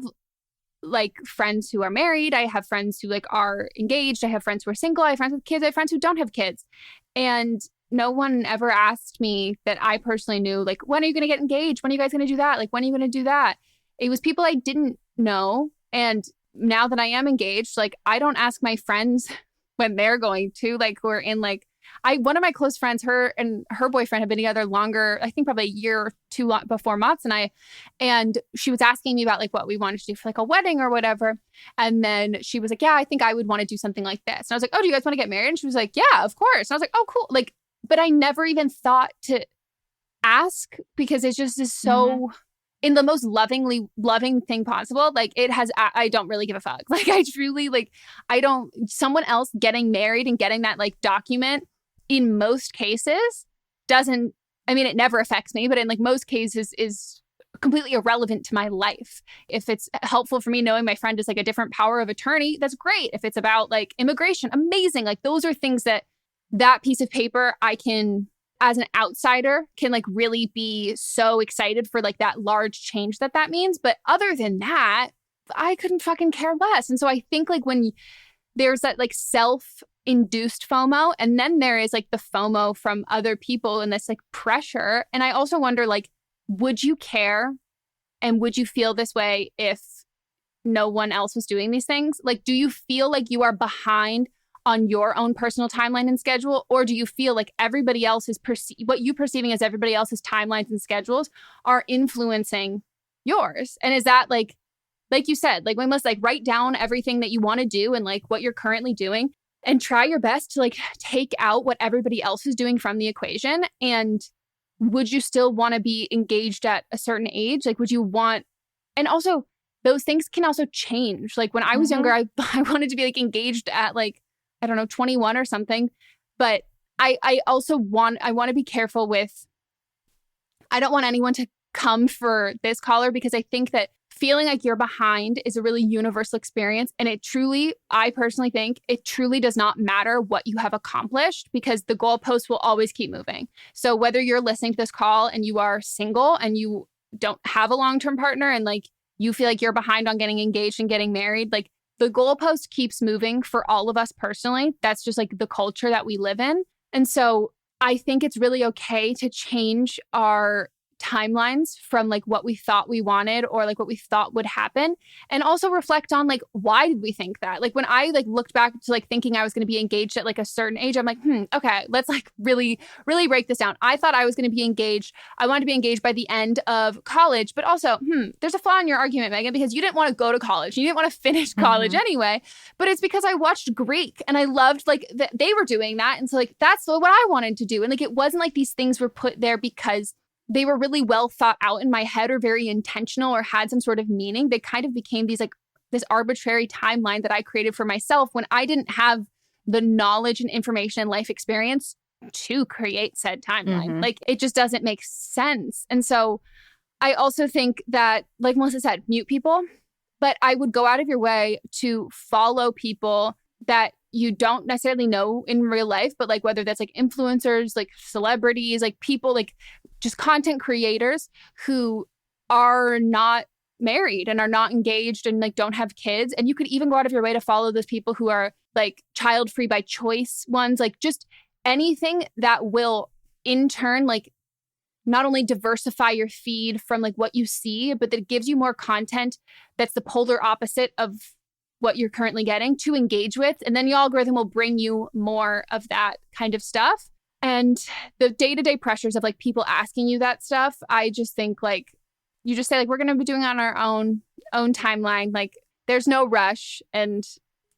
like friends who are married. I have friends who like are engaged. I have friends who are single. I have friends with kids. I have friends who don't have kids. And no one ever asked me that I personally knew, like, when are you going to get engaged? When are you guys going to do that? Like, when are you going to do that? It was people I didn't know. And now that I am engaged, like, I don't ask my friends when they're going to, like, who are in like, one of my close friends, her and her boyfriend have been together longer, I think probably a year or two before Mott's and I, and she was asking me about like what we wanted to do for like a wedding or whatever. And then she was like, yeah, I think I would want to do something like this. And I was like, oh, do you guys want to get married? And she was like, yeah, of course. And I was like, oh, cool. Like, but I never even thought to ask because it just is so in the most loving thing possible. Like I don't really give a fuck. Like I truly like, someone else getting married and getting that like document in most cases doesn't, I mean, it never affects me, but in like most cases is completely irrelevant to my life. If it's helpful for me knowing my friend is like a different power of attorney, that's great. If it's about like immigration, amazing. Like those are things that piece of paper I can, as an outsider, can like really be so excited for like that large change that means. But other than that, I couldn't fucking care less. And so I think like when there's that like self-induced FOMO, and then there is like the FOMO from other people and this like pressure. And I also wonder, like, would you care and would you feel this way if no one else was doing these things? Like, do you feel like you are behind on your own personal timeline and schedule? Or do you feel like everybody else is what you perceiving as everybody else's timelines and schedules are influencing yours? And is that like you said, like we must like write down everything that you want to do and like what you're currently doing and try your best to like take out what everybody else is doing from the equation. And would you still want to be engaged at a certain age? Like, would you want, and also those things can also change. Like when I was younger, I wanted to be like engaged at like, I don't know, 21 or something. But I also want to be careful with, I don't want anyone to come for this caller because I think that feeling like you're behind is a really universal experience. And I personally think it truly does not matter what you have accomplished because the goalposts will always keep moving. So whether you're listening to this call and you are single and you don't have a long-term partner and like you feel like you're behind on getting engaged and getting married, like the goalpost keeps moving for all of us personally. That's just like the culture that we live in. And so I think it's really okay to change our timelines from like what we thought we wanted or like what we thought would happen, and also reflect on like, why did we think that? Like when I like looked back to like thinking I was going to be engaged at like a certain age, I'm like, okay, let's like really break this down. I thought I was going to be engaged. I wanted to be engaged by the end of college, but also, there's a flaw in your argument, Megan, because you didn't want to go to college. You didn't want to finish college anyway, but it's because I watched Greek and I loved like that they were doing that. And so like, that's what I wanted to do. And like, it wasn't like these things were put there because they were really well thought out in my head or very intentional or had some sort of meaning. They kind of became these like this arbitrary timeline that I created for myself when I didn't have the knowledge and information and life experience to create said timeline. Like it just doesn't make sense. And so I also think that, like Melissa said, mute people, but I would go out of your way to follow people that you don't necessarily know in real life, but like whether that's like influencers, like celebrities, like people, like just content creators who are not married and are not engaged and like don't have kids. And you could even go out of your way to follow those people who are like child-free by choice ones, like just anything that will in turn like not only diversify your feed from like what you see, but that it gives you more content that's the polar opposite of what you're currently getting to engage with. And then the algorithm will bring you more of that kind of stuff. And the day-to-day pressures of like people asking you that stuff, I just think like, you just say like, we're going to be doing it on our own timeline. Like there's no rush. And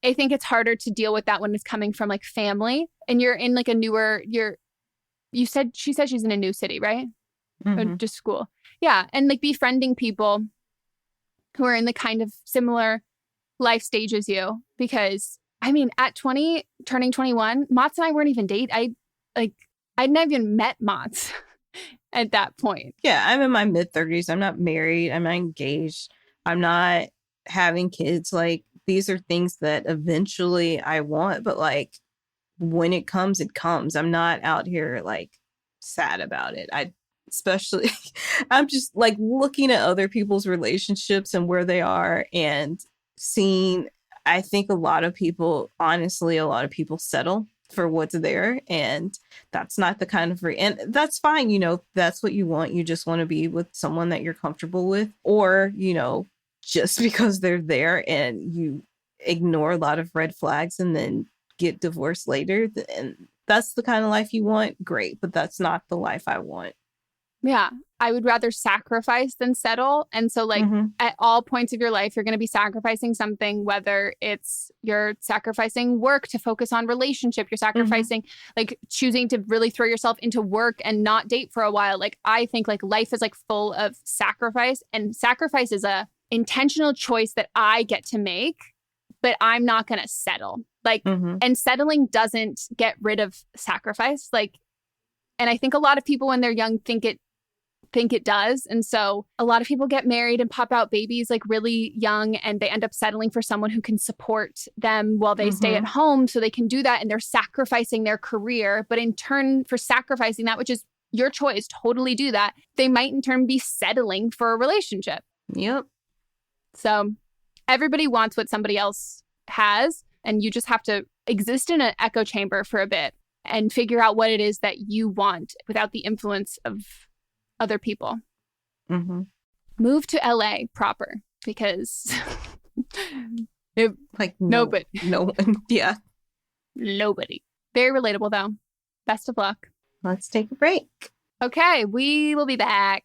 I think it's harder to deal with that when it's coming from like family and you're in like a newer, she said she's in a new city, right? Or just school. Yeah. And like befriending people who are in the kind of similar life stage as you. Because I mean, at 20, turning 21, Mott's and I weren't even dating. I'd never even met Mott's at that point.
Yeah, I'm in my mid-30s. I'm not married. I'm not engaged. I'm not having kids. Like, these are things that eventually I want, but like when it comes, it comes. I'm not out here like sad about it. Especially I'm just like looking at other people's relationships and where they are and seeing, I think a lot of people settle for what's there, and that's not the kind of and that's fine, you know, that's what you want. You just want to be with someone that you're comfortable with, or, you know, just because they're there and you ignore a lot of red flags and then get divorced later, and that's the kind of life you want, great, but that's not the life I want.
Yeah, I would rather sacrifice than settle. And so like at all points of your life, you're going to be sacrificing something, whether it's you're sacrificing work to focus on relationship, you're sacrificing like choosing to really throw yourself into work and not date for a while. Like I think like life is like full of sacrifice, and sacrifice is a intentional choice that I get to make, but I'm not going to settle. Like, and settling doesn't get rid of sacrifice. Like, and I think a lot of people when they're young think it does. And so a lot of people get married and pop out babies like really young, and they end up settling for someone who can support them while they stay at home so they can do that. And they're sacrificing their career. But in turn for sacrificing that, which is your choice, totally do that, they might in turn be settling for a relationship.
Yep.
So everybody wants what somebody else has, and you just have to exist in an echo chamber for a bit and figure out what it is that you want without the influence of other people. Move to LA proper, because nobody.
No one. Yeah.
Nobody. Very relatable though. Best of luck.
Let's take a break.
Okay, we will be back.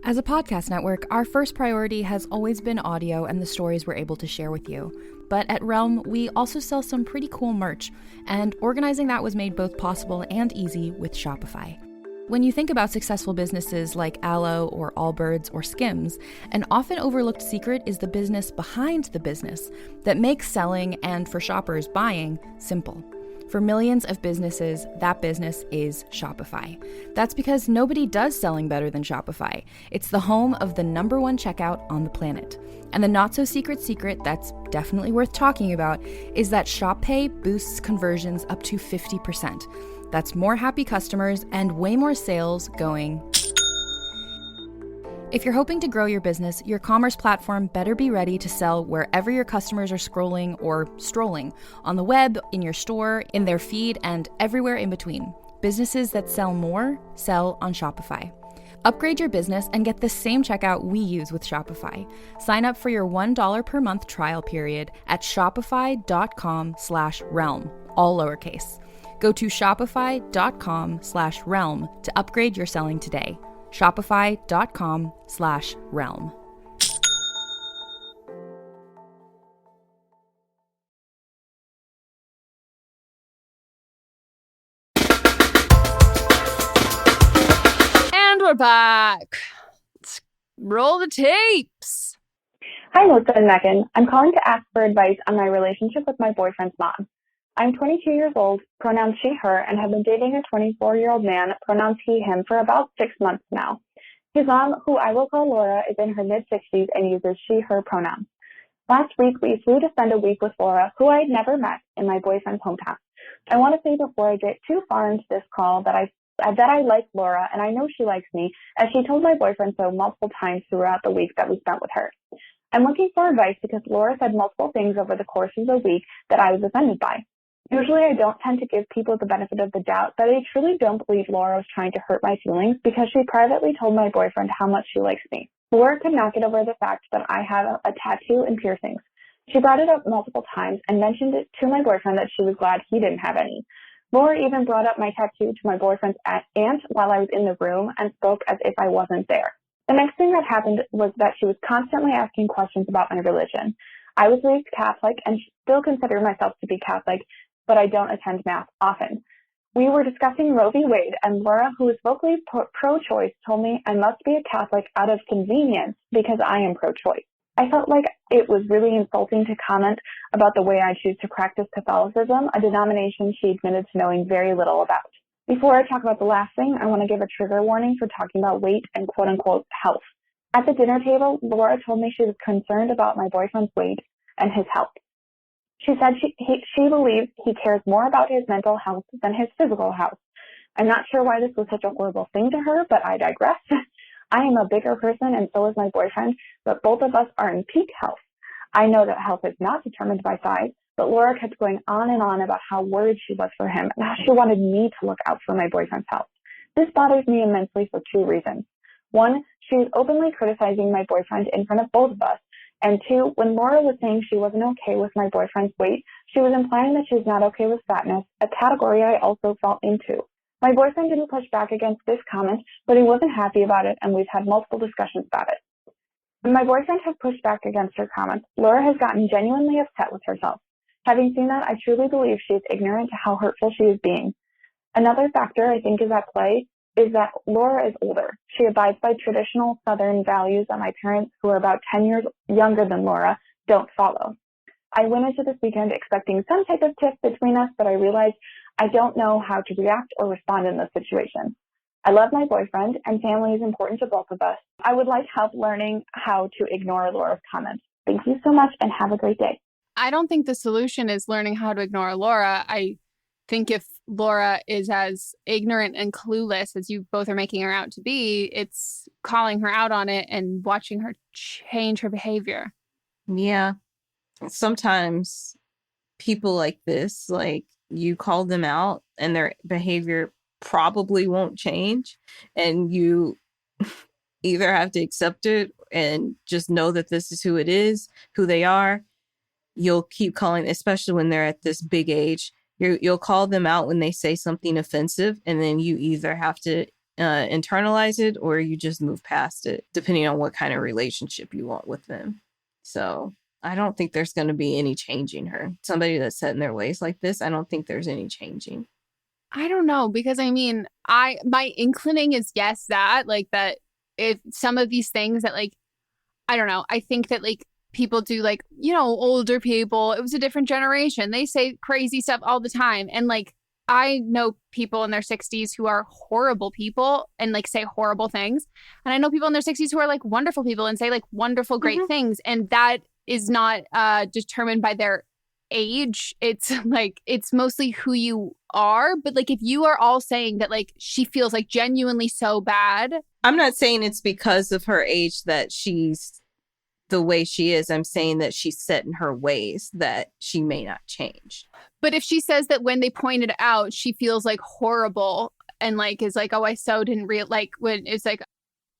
As a podcast network, our first priority has always been audio and the stories we're able to share with you. But at Realm, we also sell some pretty cool merch, and organizing that was made both possible and easy with Shopify. When you think about successful businesses like Aloe or Allbirds or Skims, an often overlooked secret is the business behind the business that makes selling and, for shoppers, buying simple. For millions of businesses, that business is Shopify. That's because nobody does selling better than Shopify. It's the home of the #1 checkout on the planet. And the not-so-secret secret that's definitely worth talking about is that Shop Pay boosts conversions up to 50%. That's more happy customers and way more sales going. If you're hoping to grow your business, your commerce platform better be ready to sell wherever your customers are scrolling or strolling, on the web, in your store, in their feed, and everywhere in between. Businesses that sell more, sell on Shopify. Upgrade your business and get the same checkout we use with Shopify. Sign up for your $1 per month trial period at shopify.com/realm, all lowercase. Go to shopify.com/realm to upgrade your selling today. Shopify.com/realm.
And we're back. Let's roll the tapes.
Hi, Melissa and Megan. I'm calling to ask for advice on my relationship with my boyfriend's mom. I'm 22 years old, pronouns she, her, and have been dating a 24-year-old man, pronouns he, him, for about 6 months now. His mom, who I will call Laura, is in her mid-60s and uses she, her pronouns. Last week, we flew to spend a week with Laura, who I had never met, in my boyfriend's hometown. I want to say before I get too far into this call that I like Laura, and I know she likes me, as she told my boyfriend so multiple times throughout the week that we spent with her. I'm looking for advice because Laura said multiple things over the course of the week that I was offended by. Usually I don't tend to give people the benefit of the doubt, but I truly don't believe Laura was trying to hurt my feelings because she privately told my boyfriend how much she likes me. Laura could not get over the fact that I have a tattoo and piercings. She brought it up multiple times and mentioned it to my boyfriend that she was glad he didn't have any. Laura even brought up my tattoo to my boyfriend's aunt while I was in the room and spoke as if I wasn't there. The next thing that happened was that she was constantly asking questions about my religion. I was raised Catholic and still consider myself to be Catholic, but I don't attend Mass often. We were discussing Roe v. Wade, and Laura, who is vocally pro-choice, told me I must be a Catholic out of convenience because I am pro-choice. I felt like it was really insulting to comment about the way I choose to practice Catholicism, a denomination she admitted to knowing very little about. Before I talk about the last thing, I want to give a trigger warning for talking about weight and quote-unquote health. At the dinner table, Laura told me she was concerned about my boyfriend's weight and his health. She said she believes he cares more about his mental health than his physical health. I'm not sure why this was such a horrible thing to her, but I digress. I am a bigger person and so is my boyfriend, but both of us are in peak health. I know that health is not determined by size, but Laura kept going on and on about how worried she was for him and how she wanted me to look out for my boyfriend's health. This bothers me immensely for two reasons. One, she was openly criticizing my boyfriend in front of both of us. And two, when Laura was saying she wasn't okay with my boyfriend's weight, she was implying that she was not okay with fatness, a category I also fell into. My boyfriend didn't push back against this comment, but he wasn't happy about it, and we've had multiple discussions about it. When my boyfriend has pushed back against her comments, Laura has gotten genuinely upset with herself. Having seen that, I truly believe she is ignorant to how hurtful she is being. Another factor I think is at play is that Laura is older. She abides by traditional Southern values that my parents, who are about 10 years younger than Laura, don't follow. I went into this weekend expecting some type of tiff between us, but I realized I don't know how to react or respond in this situation. I love my boyfriend, and family is important to both of us. I would like help learning how to ignore Laura's comments. Thank you so much, and have a great day.
I don't think the solution is learning how to ignore Laura. I think if Laura is as ignorant and clueless as you both are making her out to be, it's calling her out on it and watching her change her behavior.
Yeah. Sometimes people like this, like, you call them out and their behavior probably won't change, and you either have to accept it and just know that this is who it is, who they are. You'll keep calling, especially when they're at this big age, you'll call them out when they say something offensive, and then you either have to internalize it or you just move past it, depending on what kind of relationship you want with them. So I don't think there's going to be any changing her. Somebody that's set in their ways like this, I don't think there's any changing.
I don't know, because I mean, my inclining is yes, that if some of these things that, like, I don't know, I think that, like, people do, like, you know, older people, it was a different generation. They say crazy stuff all the time. And, like, I know people in their 60s who are horrible people and, like, say horrible things. And I know people in their 60s who are, like, wonderful people and say, like, wonderful, great things. And that is not determined by their age. It's like, it's mostly who you are. But, like, if you are all saying that, like, she feels, like, genuinely so bad.
I'm not saying it's because of her age that she's the way she is. I'm saying that she's set in her ways that she may not change.
But if she says that when they pointed out, she feels, like, horrible and, like, is like, oh, I so didn't like, when it's like,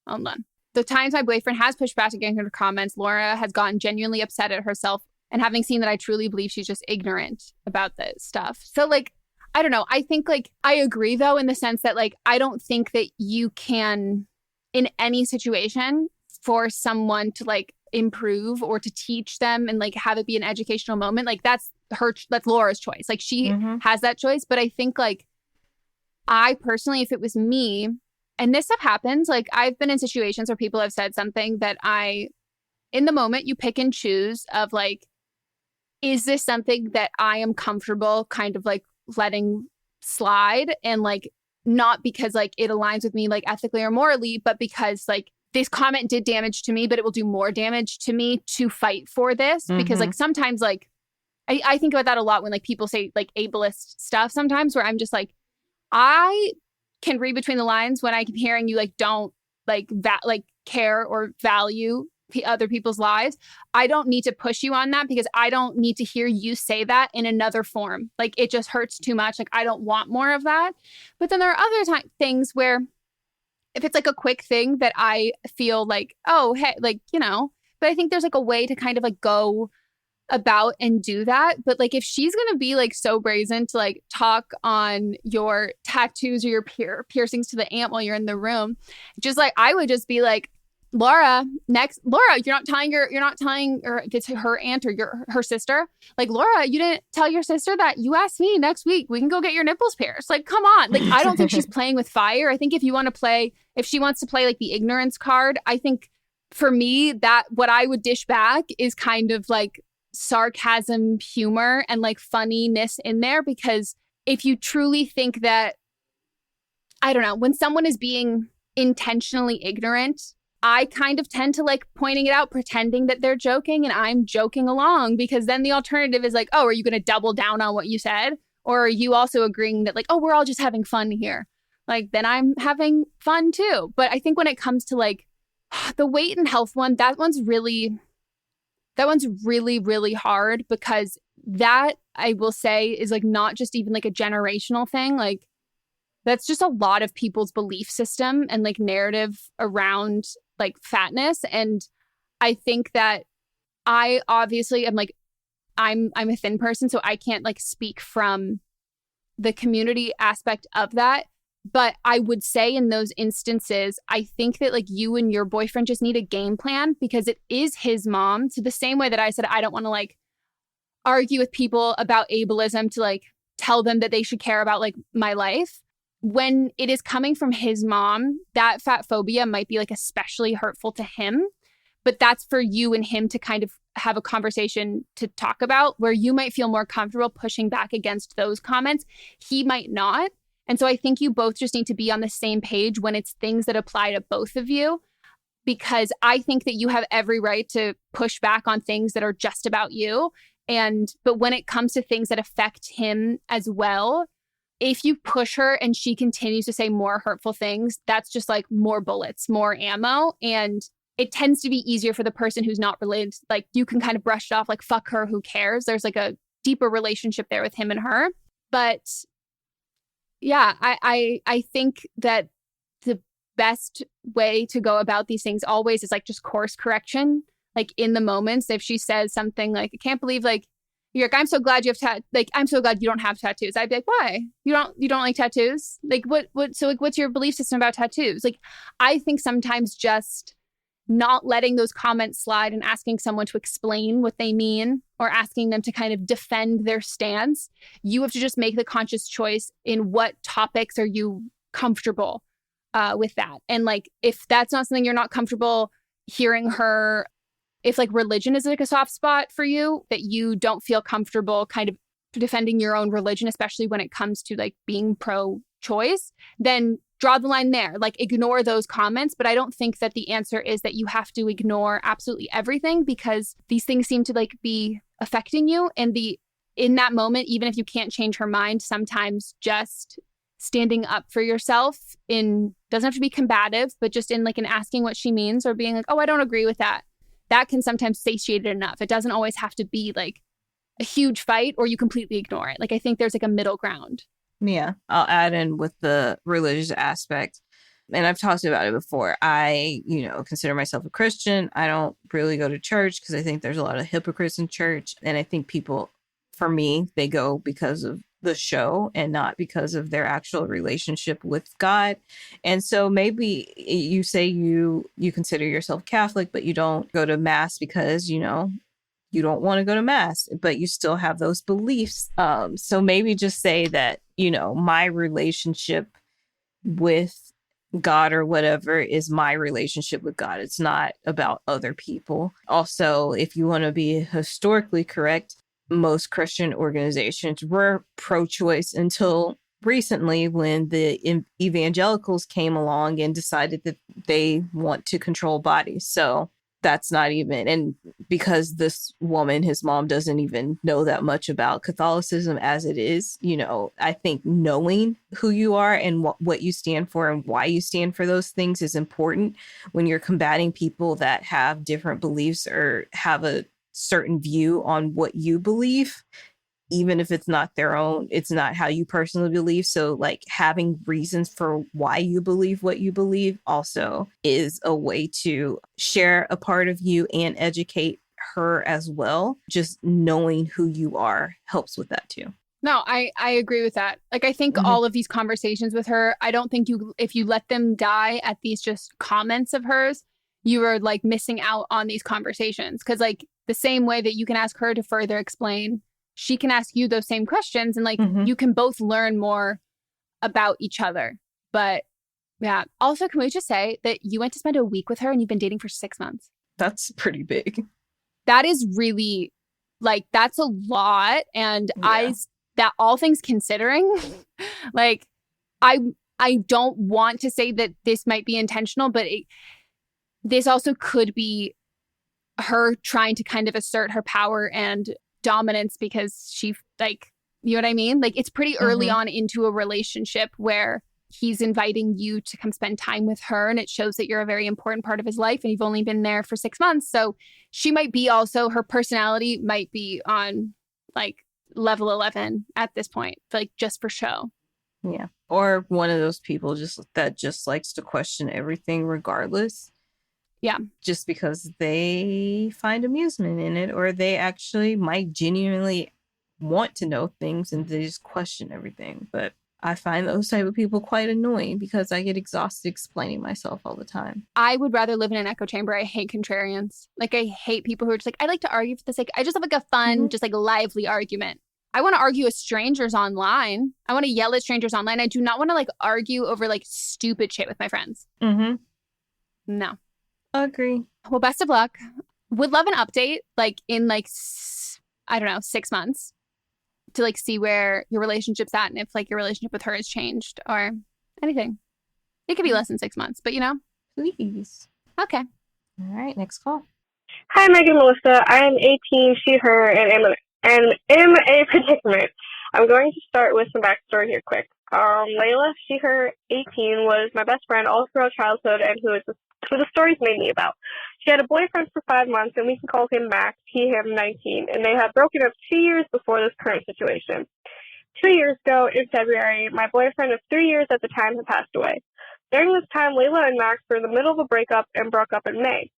hold on. The times my boyfriend has pushed back against her comments, Laura has gotten genuinely upset at herself, and having seen that, I truly believe she's just ignorant about this stuff. So, like, I don't know. I think, like, I agree, though, in the sense that, like, I don't think that you can, in any situation, force someone to, like, improve or to teach them and, like, have it be an educational moment. Like, that's Laura's choice. Like, she has that choice. But I think, like, I personally, if it was me, and this stuff happens, like, I've been in situations where people have said something that in the moment, you pick and choose of, like, is this something that I am comfortable kind of, like, letting slide, and, like, not because, like, it aligns with me, like, ethically or morally, but because, like, this comment did damage to me, but it will do more damage to me to fight for this. Because, like, sometimes, like, I think about that a lot when, like, people say, like, ableist stuff sometimes, where I'm just like, I can read between the lines when I'm hearing you, like, don't, like, care or value other people's lives. I don't need to push you on that, because I don't need to hear you say that in another form. Like, it just hurts too much. Like, I don't want more of that. But then there are other things where if it's, like, a quick thing that I feel like, oh, hey, like, you know, but I think there's, like, a way to kind of, like, go about and do that. But like, if she's going to be like so brazen to like talk on your tattoos or your piercings to the ant while you're in the room, just like, I would just be like, Laura, you're not telling or if it's her aunt or her sister, like, Laura, you didn't tell your sister that you asked me next week, we can go get your nipples pierced. Like, come on. Like, I don't think she's playing with fire. I think if she wants to play like the ignorance card, I think for me, that what I would dish back is kind of like sarcasm, humor, and like funniness in there. Because if you truly think that, I don't know, when someone is being intentionally ignorant, I kind of tend to like pointing it out, pretending that they're joking and I'm joking along, because then the alternative is like, oh, are you going to double down on what you said? Or are you also agreeing that like, oh, we're all just having fun here? Like, then I'm having fun too. But I think when it comes to like the weight and health one, that one's really, really hard, because that, I will say, is like not just even like a generational thing. Like, that's just a lot of people's belief system and like narrative around like fatness. And I think that I obviously am like, I'm a thin person, so I can't like speak from the community aspect of that. But I would say in those instances, I think that like you and your boyfriend just need a game plan, because it is his mom. So the same way that I said, I don't want to like argue with people about ableism to like tell them that they should care about like my life. When it is coming from his mom, that fat phobia might be like especially hurtful to him. But that's for you and him to kind of have a conversation to talk about, where you might feel more comfortable pushing back against those comments. He might not. And so I think you both just need to be on the same page when it's things that apply to both of you, because I think that you have every right to push back on things that are just about you. But when it comes to things that affect him as well, if you push her and she continues to say more hurtful things, that's just like more bullets, more ammo. And it tends to be easier for the person who's not related. Like, you can kind of brush it off like, fuck her, who cares? There's like a deeper relationship there with him and her. But yeah, I think that the best way to go about these things always is like just course correction. Like, in the moments, if she says something like, I can't believe like, you're like, I'm so glad you have I'm so glad you don't have tattoos. I'd be like, why? You don't like tattoos? Like, so like, what's your belief system about tattoos? Like, I think sometimes just not letting those comments slide and asking someone to explain what they mean, or asking them to kind of defend their stance. You have to just make the conscious choice in what topics are you comfortable with that. And like, if that's not something you're not comfortable hearing her, if like religion is like a soft spot for you, that you don't feel comfortable kind of defending your own religion, especially when it comes to like being pro-choice, then draw the line there. Like, ignore those comments. But I don't think that the answer is that you have to ignore absolutely everything, because these things seem to like be affecting you. And in that moment, even if you can't change her mind, sometimes just standing up for yourself doesn't have to be combative, but just in like an asking what she means, or being like, oh, I don't agree with that. That can sometimes satiate it enough. It doesn't always have to be like a huge fight or you completely ignore it. Like, I think there's like a middle ground.
Yeah, I'll add in with the religious aspect. And I've talked about it before. I, consider myself a Christian. I don't really go to church because I think there's a lot of hypocrites in church. And I think people, for me, they go because of the show and not because of their actual relationship with God. And so maybe you say you consider yourself Catholic, but you don't go to mass because, you don't want to go to mass, but you still have those beliefs. So maybe just say that, my relationship with God or whatever is my relationship with God. It's not about other people. Also, if you want to be historically correct, most Christian organizations were pro-choice until recently, when the evangelicals came along and decided that they want to control bodies. So that's not even, and because this woman, his mom, doesn't even know that much about Catholicism as it is, I think knowing who you are and what you stand for and why you stand for those things is important when you're combating people that have different beliefs or have a certain view on what you believe, even if it's not their own, it's not how you personally believe. So like, having reasons for why you believe what you believe also is a way to share a part of you and educate her as well. Just knowing who you are helps with that too.
No, I agree with that. Like, I think all of these conversations with her, I don't think if you let them die at these just comments of hers, you are like missing out on these conversations. Because like the same way that you can ask her to further explain, she can ask you those same questions, and like you can both learn more about each other. But yeah, also, can we just say that you went to spend a week with her and you've been dating for 6 months? That's
pretty big.
That is really, like, that's a lot. And that all things considering, like, I don't want to say that this might be intentional, but this also could be her trying to kind of assert her power and dominance because she, like, you know what I mean? Like, it's pretty early on into a relationship where he's inviting you to come spend time with her, and it shows that you're a very important part of his life, and you've only been there for 6 months. So she might be also, her personality might be on like level 11 at this point, like just for show.
Yeah. Or one of those people that likes to question everything regardless.
Yeah.
Just because they find amusement in it, or they actually might genuinely want to know things and they just question everything. But I find those type of people quite annoying because I get exhausted explaining myself all the time.
I would rather live in an echo chamber. I hate contrarians. Like, I hate people who are just like, I like to argue for the sake. I just have like a fun, just like lively argument. I want to argue with strangers online. I want to yell at strangers online. I do not want to like argue over like stupid shit with my friends. No.
Agree.
Well, best of luck. Would love an update like in like, I don't know, 6 months. To like see where your relationship's at and if like your relationship with her has changed or anything. It could be less than 6 months, but you know.
Please.
Okay.
All right, next call.
Hi, Meghan and Melisa. I am 18, she, her, and am in a predicament. I'm going to start with some backstory here quick. Layla, she, her, 18, was my best friend all throughout childhood and who the story's mainly about. She had a boyfriend for 5 months, and we can call him Max, he, him, 19, and they had broken up 2 years before this current situation. 2 years ago, in February, my boyfriend of 3 years at the time had passed away. During this time, Layla and Max were in the middle of a breakup and broke up in May.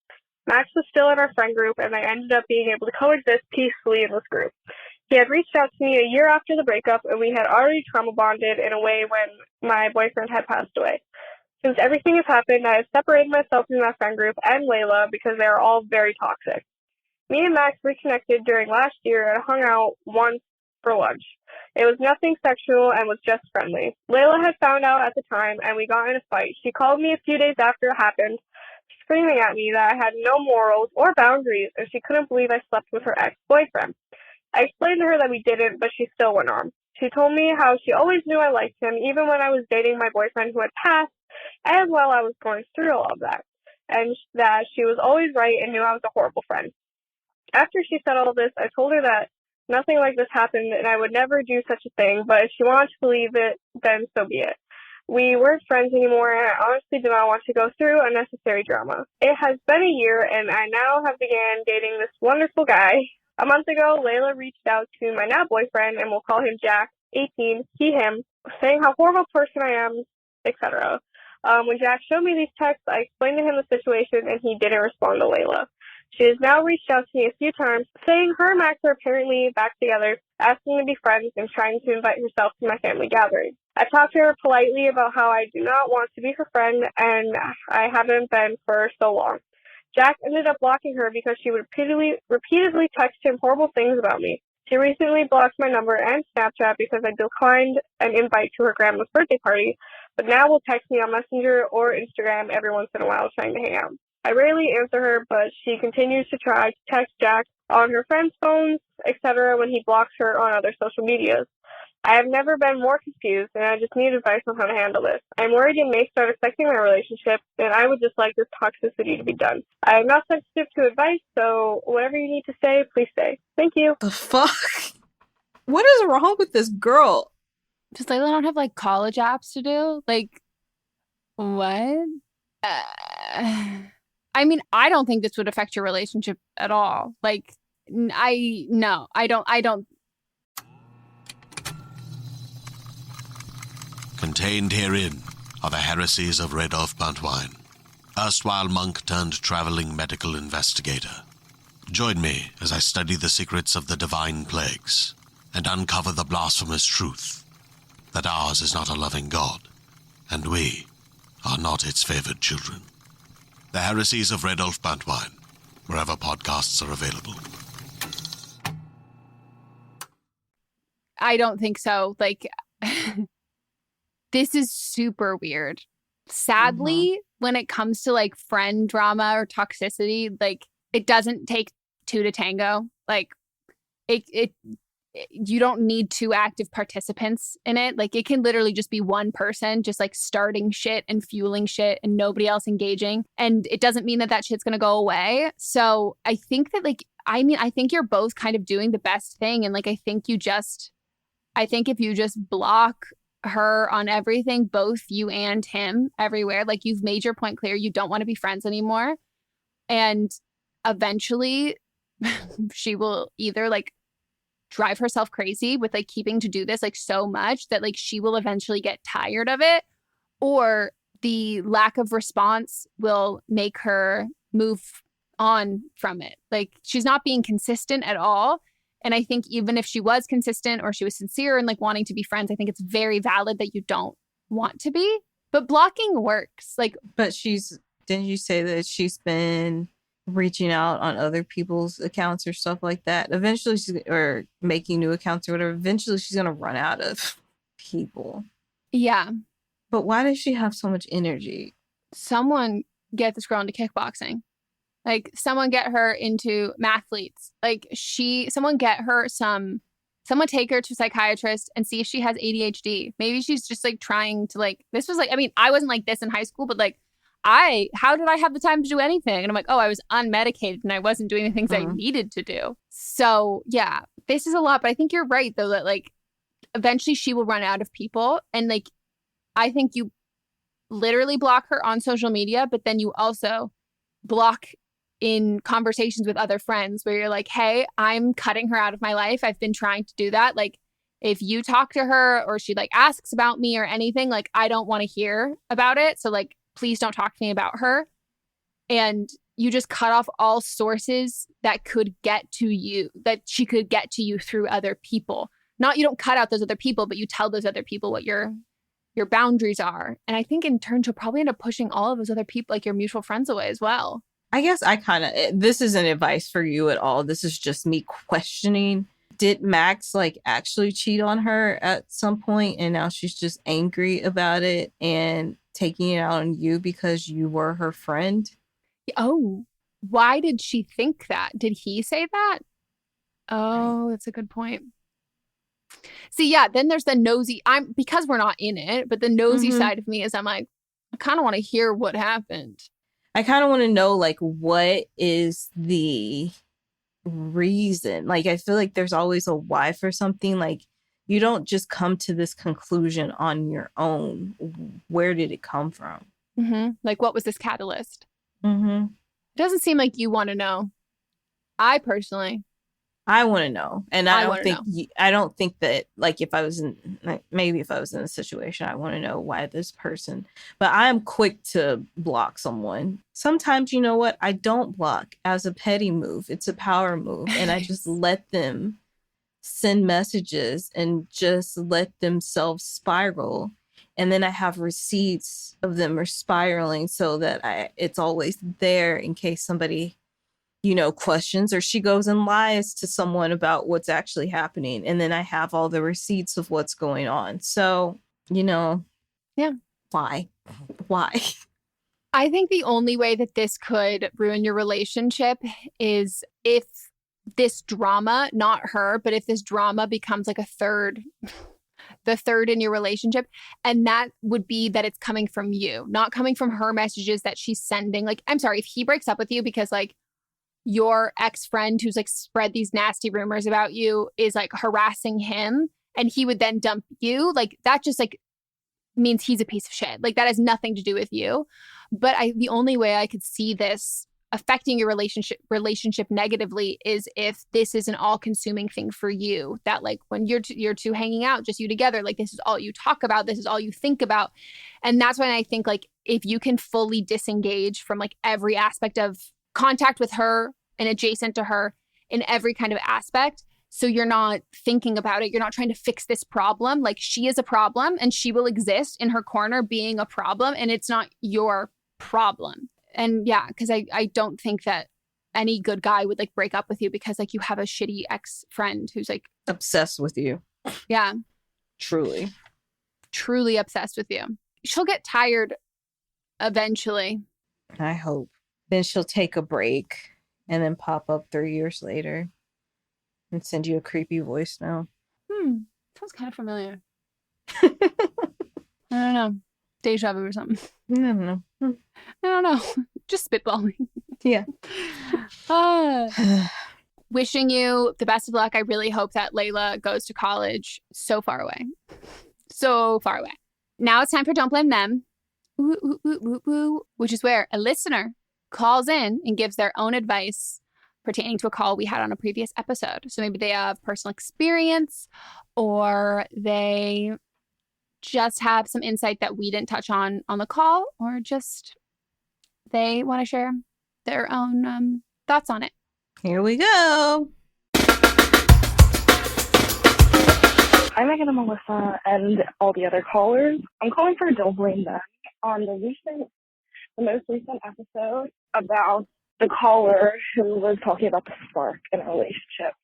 Max was still in our friend group, and I ended up being able to coexist peacefully in this group. He had reached out to me a year after the breakup, and we had already trauma bonded in a way when my boyfriend had passed away. Since everything has happened, I have separated myself from that friend group and Layla because they are all very toxic. Me and Max reconnected during last year and hung out once for lunch. It was nothing sexual and was just friendly. Layla had found out at the time, and we got in a fight. She called me a few days after it happened, screaming at me that I had no morals or boundaries, and she couldn't believe I slept with her ex-boyfriend. I explained to her that we didn't, but she still went on. She told me how she always knew I liked him, even when I was dating my boyfriend who had passed, and while I was going through all of that, and that she was always right and knew I was a horrible friend. After she said all this, I told her that nothing like this happened and I would never do such a thing, but if she wanted to believe it, then so be it. We weren't friends anymore, and I honestly do not want to go through unnecessary drama. It has been a year, and I now have began dating this wonderful guy. A month ago, Layla reached out to my now boyfriend, and we'll call him Jack, 18, he, him, saying how horrible a person I am, etc. When Jack showed me these texts, I explained to him the situation, and he didn't respond to Layla. She has now reached out to me a few times, saying her and Max are apparently back together, asking to be friends, and trying to invite herself to my family gathering. I talked to her politely about how I do not want to be her friend, and I haven't been for so long. Jack ended up blocking her because she would repeatedly text him horrible things about me. She recently blocked my number and Snapchat because I declined an invite to her grandma's birthday party, but now will text me on Messenger or Instagram every once in a while trying to hang out. I rarely answer her, but she continues to try to text Jack on her friends' phones, etc. when he blocks her on other social medias. I have never been more confused, and I just need advice on how to handle this. I'm worried it may start affecting my relationship, and I would just like this toxicity to be done. I am not sensitive to advice, so whatever you need to say, please say. Thank you.
The fuck? What is wrong with this girl?
Does Layla not have like college apps to do? Like, what? I mean, I don't think this would affect your relationship at all. Like, I don't.
Contained herein are the heresies of Radolf Buntwine, erstwhile monk turned traveling medical investigator. Join me as I study the secrets of the divine plagues and uncover the blasphemous truth that ours is not a loving God, and we are not its favored children. The Heresies of Red Ulf Buntwine, wherever podcasts are available.
I don't think so. Like, this is super weird. Sadly, when it comes to like friend drama or toxicity, like it doesn't take two to tango. Like you don't need two active participants in it. Like it can literally just be one person just like starting shit and fueling shit and nobody else engaging. And it doesn't mean that that shit's going to go away. So I think that like, I think you're both kind of doing the best thing. And like, I think if you just block her on everything, both you and him everywhere, like you've made your point clear, you don't want to be friends anymore. And eventually she will either like drive herself crazy with like keeping to do this like so much that like she will eventually get tired of it, or the lack of response will make her move on from it. Like she's not being consistent at all. And I think even if she was consistent or she was sincere and like wanting to be friends, I think it's very valid that you don't want to be. But blocking works. Like,
but didn't you say that she's been reaching out on other people's accounts or stuff like that? Eventually or making new accounts or whatever. Eventually she's going to run out of people.
Yeah.
But why does she have so much energy?
Someone get this girl into kickboxing. Like someone get her into mathletes. Like someone take her to a psychiatrist and see if she has ADHD. Maybe she's just like trying to like, this was like, I mean, I wasn't like this in high school, but like how did I have the time to do anything? And I'm like, oh, I was unmedicated and I wasn't doing the things I needed to do. So yeah, this is a lot, but I think you're right though, that like eventually she will run out of people. And like, I think you literally block her on social media, but then you also block in conversations with other friends where you're like, hey, I'm cutting her out of my life. I've been trying to do that. Like if you talk to her or she like asks about me or anything, like I don't want to hear about it. So like, please don't talk to me about her. And you just cut off all sources that could get to you, that she could get to you through other people. Not you don't cut out those other people, but you tell those other people what your boundaries are. And I think in turn, she'll probably end up pushing all of those other people, like your mutual friends, away as well.
I guess this isn't advice for you at all. This is just me questioning. Did Max like actually cheat on her at some point and now she's just angry about it and taking it out on you because you were her friend?
Oh, why did she think that? Did he say that? Oh, that's a good point. See, yeah, then there's the nosy, because we're not in it, but the nosy side of me is I'm like, I kind of want to hear what happened.
I kind of want to know, like, what is the reason? Like, I feel like there's always a why for something. Like, you don't just come to this conclusion on your own. Where did it come from?
Like, what was this catalyst?
It
doesn't seem like you want to know. I
want to know. And I don't think that, like, if I was in a situation, I want to know why this person, but I'm quick to block someone. Sometimes, you know what? I don't block as a petty move. It's a power move. And I just let them send messages and just let themselves spiral. And then I have receipts of them are spiraling so that it's always there in case somebody, questions, or she goes and lies to someone about what's actually happening. And then I have all the receipts of what's going on. So, yeah. Why?
I think the only way that this could ruin your relationship is if this drama, not her, but if this drama becomes like the third in your relationship. And that would be that it's coming from you, not coming from her messages that she's sending. Like, I'm sorry, if he breaks up with you because like your ex-friend who's like spread these nasty rumors about you is like harassing him and he would then dump you, like that just like means he's a piece of shit. Like that has nothing to do with you. But the only way I could see this affecting your relationship negatively is if this is an all-consuming thing for you, that like when you're two hanging out, just you together, like this is all you talk about, this is all you think about. And that's when I think like if you can fully disengage from like every aspect of contact with her and adjacent to her in every kind of aspect. So you're not thinking about it. You're not trying to fix this problem. Like, she is a problem and she will exist in her corner being a problem, and it's not your problem. And yeah, because I don't think that any good guy would like break up with you because like you have a shitty ex-friend who's like
obsessed with you.
Yeah.
Truly
obsessed with you. She'll get tired eventually.
I hope. Then she'll take a break and then pop up 3 years later and send you a creepy voice note.
Sounds kind of familiar. I don't know. Deja vu or something.
I don't
know. Just spitballing.
Yeah.
Wishing you the best of luck. I really hope that Layla goes to college so far away. So far away. Now it's time for Don't Blame Them, which is where a listener calls in and gives their own advice pertaining to a call we had on a previous episode. So maybe they have personal experience, or they just have some insight that we didn't touch on the call, or just they want to share their own thoughts on it.
Here we go.
Hi, Meghan and Melisa and all the other callers. I'm calling for Don't Blame Them on the most recent episode about the caller who was talking about the spark in a relationship.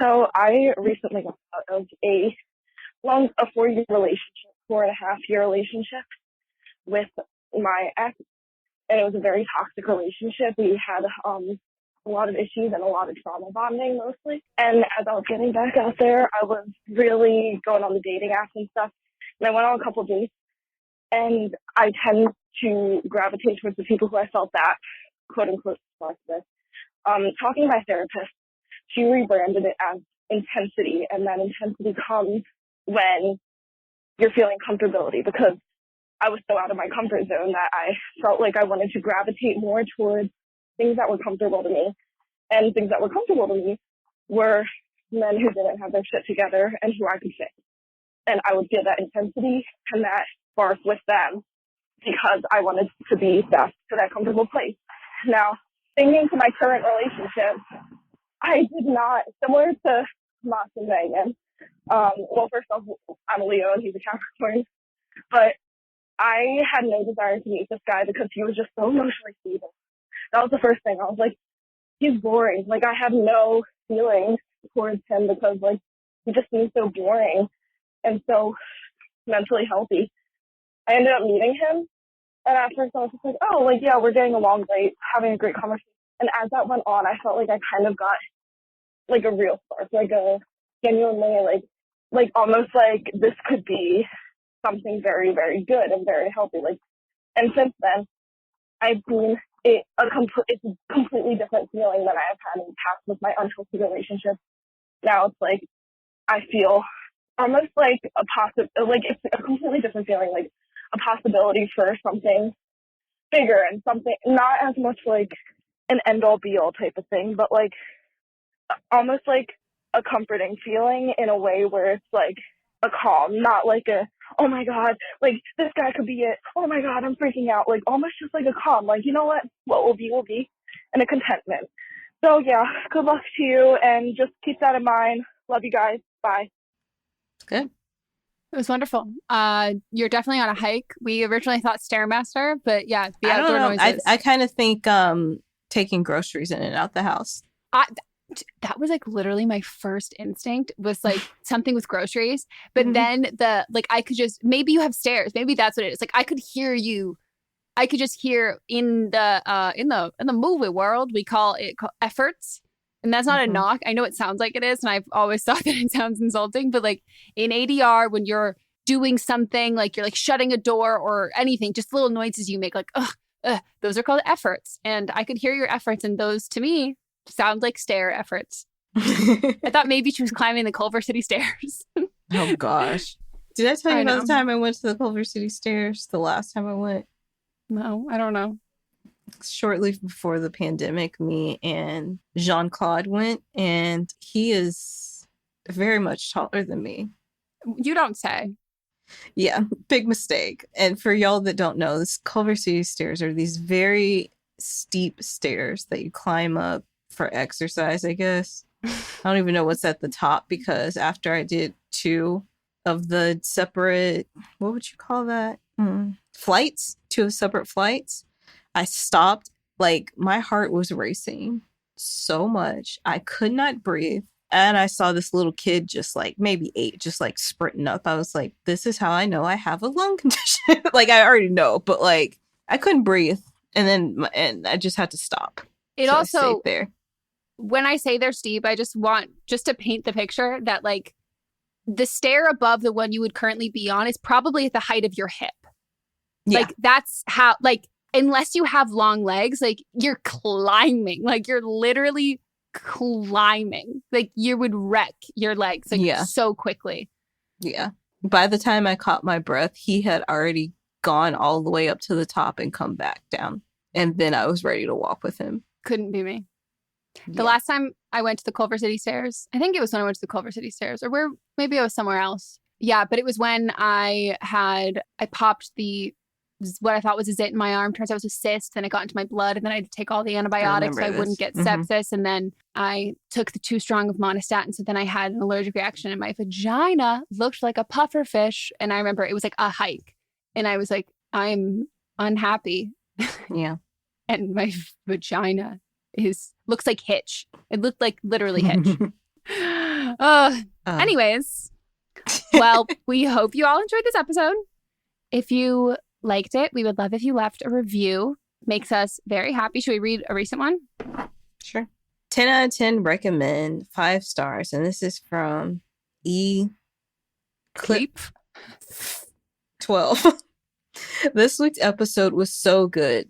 So I recently got out of a 4-year relationship, 4.5-year relationship with my ex, and it was a very toxic relationship. We had a lot of issues and a lot of trauma bonding mostly. And as I was getting back out there, I was really going on the dating apps and stuff. And I went on a couple of dates, and I tend to gravitate towards the people who I felt that quote unquote spark with. Talking to my therapist, she rebranded it as intensity, and that intensity comes when you're feeling comfortability, because I was so out of my comfort zone that I felt like I wanted to gravitate more towards things that were comfortable to me. And things that were comfortable to me were men who didn't have their shit together and who I could fix. And I would feel that intensity and that spark with them because I wanted to be back to that comfortable place. Now, thinking to my current relationship, I did not, similar to Moss and Megan, well, first off, I'm a Leo and he's a Capricorn, but I had no desire to meet this guy because he was just so emotionally stable. That was the first thing. I was like, he's boring. Like, I have no feelings towards him because, like, he just seems so boring and so mentally healthy. I ended up meeting him, and at first I was just like, oh, like, yeah, we're getting along great, having a great conversation. And as that went on, I felt like I kind of got, like, a real spark, like a genuinely, like almost like this could be something very, very good and very healthy. Like, and since then, I've seen it's a completely different feeling than I have had in the past with my unhealthy relationship. Now it's like I feel almost like it's a completely different feeling, like a possibility for something bigger and something not as much like an end-all be-all type of thing, but like almost like a comforting feeling in a way where it's like a calm, not like a, oh my God, like this guy could be it. Oh my God, I'm freaking out. Like almost just like a calm, like, you know what will be, and a contentment. So yeah, good luck to you, and just keep that in mind. Love you guys. Bye.
Good.
It was wonderful. You're definitely on a hike. We originally thought Stairmaster, but yeah, the outdoor noises.
I kind of think taking groceries in and out the house.
That was like literally my first instinct was like something with groceries, but then I could just, maybe you have stairs, maybe that's what it is. Like I could just hear in the movie world, we call it efforts, and that's not a knock. I know it sounds like it is, and I've always thought that it sounds insulting, but like in ADR, when you're doing something, like you're like shutting a door or anything, just little noises you make, like those are called efforts, and I could hear your efforts, and those to me sound like stair efforts. I thought maybe she was climbing the Culver City stairs.
Oh gosh. Did I tell you about the time I went to the Culver City stairs the last time I went?
No, I don't know.
Shortly before the pandemic, me and Jean-Claude went, and he is very much taller than me.
You don't say.
Yeah, big mistake. And for y'all that don't know, this Culver City stairs are these very steep stairs that you climb up for exercise, I guess. I don't even know what's at the top because after I did 2 of the separate, what would you call that? Flights, 2 separate flights, I stopped. Like, my heart was racing so much. I could not breathe. And I saw this little kid, just like maybe 8, just like sprinting up. I was like, this is how I know I have a lung condition. Like, I already know, but like, I couldn't breathe. And I just had to stop.
It
So I
also,
stayed there.
when I say they're steep, I just want to paint the picture that like the stair above the one you would currently be on is probably at the height of your hip.
Yeah.
Like, that's how, like, unless you have long legs, like, you're climbing. Like, you're literally climbing. Like, you would wreck your legs like so quickly.
Yeah. By the time I caught my breath, he had already gone all the way up to the top and come back down. And then I was ready to walk with him.
Couldn't be me. The last time I went to the Culver City stairs, I think it was when I went to the Culver City stairs, or where maybe I was somewhere else. Yeah, but it was when I popped what I thought was a zit in my arm. Turns out it was a cyst. Then it got into my blood, and then I had to take all the antibiotics so I wouldn't get sepsis. And then I took the too strong of monostatin, so then I had an allergic reaction, and my vagina looked like a puffer fish. And I remember it was like a hike, and I was like, I'm unhappy.
Yeah.
And my vagina looks like Hitch. It looked like literally Hitch. Anyways, well, we hope you all enjoyed this episode. If you liked it, we would love if you left a review. Makes us very happy. Should we read a recent one?
Sure. 10 out of 10 recommend, 5 stars. And this is from Clip 12. This week's episode was so good.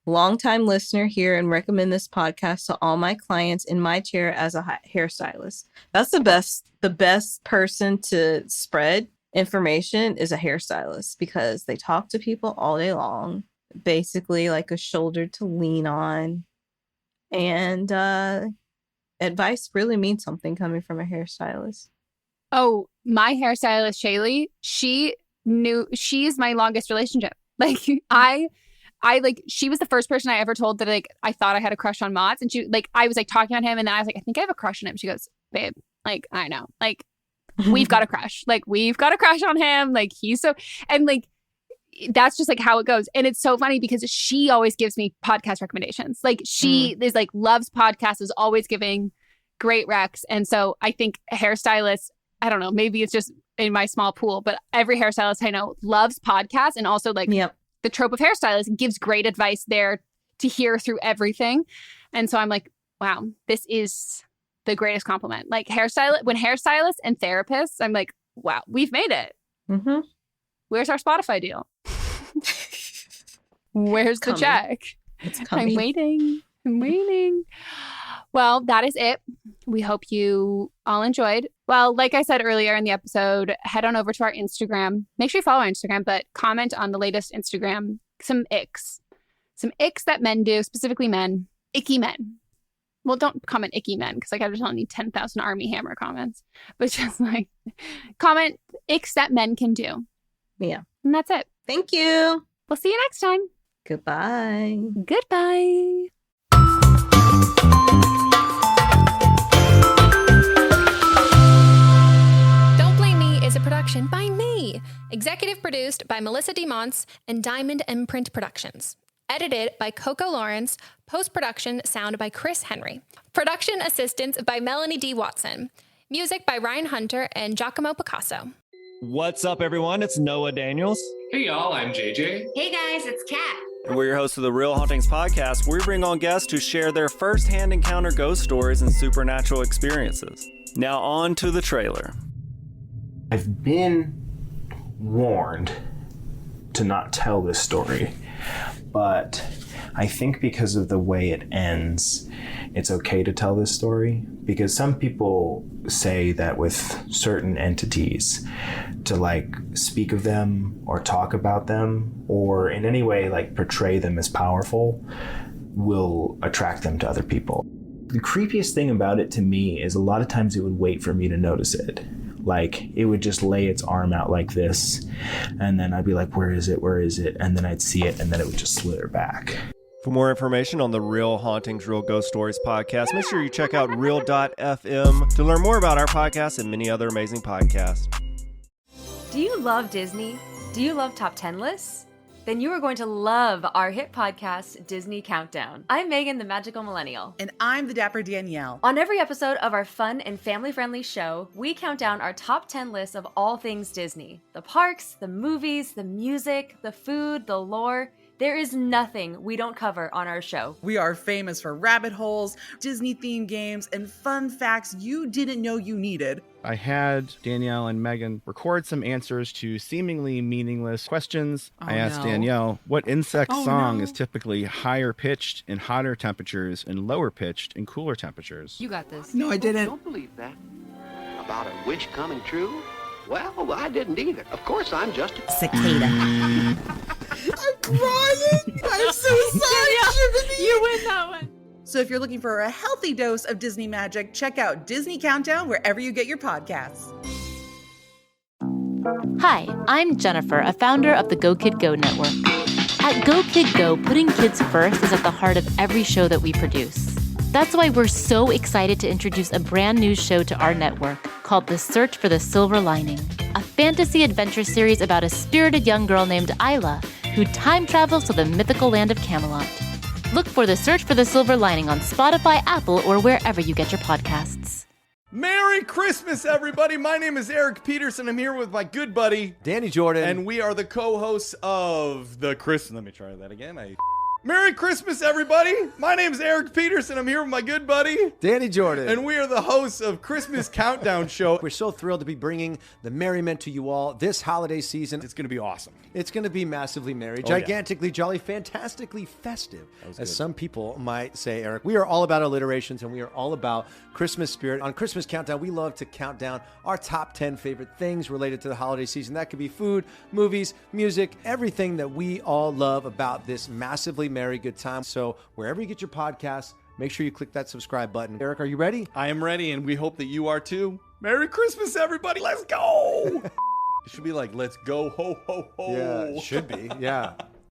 Longtime listener here and recommend this podcast to all my clients in my chair as a hairstylist. That's the best person to spread information is a hairstylist because they talk to people all day long, basically like a shoulder to lean on. And advice really means something coming from a hairstylist.
Oh, my hairstylist, Shaylee, she's my longest relationship. Like, she was the first person I ever told that, like, I thought I had a crush on Mott's. And she, like, I was, like, talking on him. And then I was like, I think I have a crush on him. She goes, babe, like, I know. Like, we've got a crush. Like, we've got a crush on him. Like, he's so... And, like, that's just, like, how it goes. And it's so funny because she always gives me podcast recommendations. Like, she is, like, loves podcasts, is always giving great recs. And so I think hairstylists, I don't know, maybe it's just in my small pool, but every hairstylist I know loves podcasts and also, like... The trope of hairstylist gives great advice there to hear through everything. And so I'm like, wow, this is the greatest compliment. Like, when hairstylists and therapists, I'm like, wow, we've made it. Mm-hmm. Where's our Spotify deal? Where's the check?
It's coming.
I'm waiting. Well, that is it. We hope you all enjoyed. Well, like I said earlier in the episode, head on over to our Instagram. Make sure you follow our Instagram, but comment on the latest Instagram. Some icks that men do, specifically men. Icky men. Well, don't comment icky men because, like, I just don't need 10,000 Army Hammer comments. But just, like, comment icks that men can do.
Yeah.
And that's it.
Thank you.
We'll see you next time.
Goodbye.
Goodbye.
Is a production by me. Executive produced by Melissa DeMonts and Diamond Imprint Productions. Edited by Coco Lawrence. Post-production sound by Chris Henry. Production assistance by Melanie D. Watson. Music by Ryan Hunter and Giacomo Picasso.
What's up, everyone? It's Noah Daniels.
Hey, y'all. I'm JJ.
Hey, guys. It's Kat.
And we're your hosts of the Real Hauntings podcast, where we bring on guests who share their first-hand encounter ghost stories and supernatural experiences. Now on to the trailer.
I've been warned to not tell this story, but I think because of the way it ends, it's okay to tell this story, because some people say that with certain entities, to like speak of them or talk about them or in any way like portray them as powerful will attract them to other people. The creepiest thing about it to me is a lot of times it would wait for me to notice it. Like, it would just lay its arm out like this, and then I'd be like, where is it? And then I'd see it, and then it would just slither back.
For more information on the Real Hauntings, Real Ghost Stories podcast, make sure you check out real.fm to learn more about our podcast and many other amazing podcasts.
Do you love Disney? Do you love top 10 lists? Then you are going to love our hit podcast, Disney Countdown. I'm Megan, the Magical Millennial.
And I'm the Dapper Danielle.
On every episode of our fun and family-friendly show, we count down our top 10 lists of all things Disney. The parks, the movies, the music, the food, the lore. There is nothing we don't cover on our show.
We are famous for rabbit holes, Disney-themed games, and fun facts you didn't know you needed.
I had Danielle and Megan record some answers to seemingly meaningless questions. I asked Danielle what insect song is typically higher pitched in hotter temperatures and lower pitched in cooler temperatures.
You got this.
No, I didn't.
Don't believe that. About a wish coming true? Well, I didn't either. Of course, I'm just a
cicada. I'm crying. I'm so sorry, Jiminy.
You win that one.
So if you're looking for a healthy dose of Disney magic, check out Disney Countdown wherever you get your podcasts.
Hi, I'm Jennifer, a founder of the Go Kid Go Network. At Go Kid Go, putting kids first is at the heart of every show that we produce. That's why we're so excited to introduce a brand new show to our network called The Search for the Silver Lining, a fantasy adventure series about a spirited young girl named Isla who time travels to the mythical land of Camelot. Look for The Search for the Silver Lining on Spotify, Apple, or wherever you get your podcasts.
Merry Christmas, everybody. My name is Eric Peterson. I'm here with my good buddy,
Danny Jordan.
And we are the co-hosts of the Christmas. Let me try that again. Merry Christmas, everybody. My name is Eric Peterson. I'm here with my good buddy,
Danny Jordan.
And we are the hosts of Christmas Countdown Show.
We're so thrilled to be bringing the merriment to you all this holiday season.
It's going to be awesome.
It's going to be massively merry, gigantically jolly, fantastically festive, as some people might say, Eric. We are all about alliterations, and we are all about Christmas spirit. On Christmas Countdown, we love to count down our top 10 favorite things related to the holiday season. That could be food, movies, music, everything that we all love about this massively merry good time. So wherever you get your podcasts, make sure you click that subscribe button. Eric, are you ready?
I am ready, and we hope that you are too. Merry Christmas, everybody. Let's go. It should be like, let's go, ho, ho, ho.
Yeah, it should be. Yeah.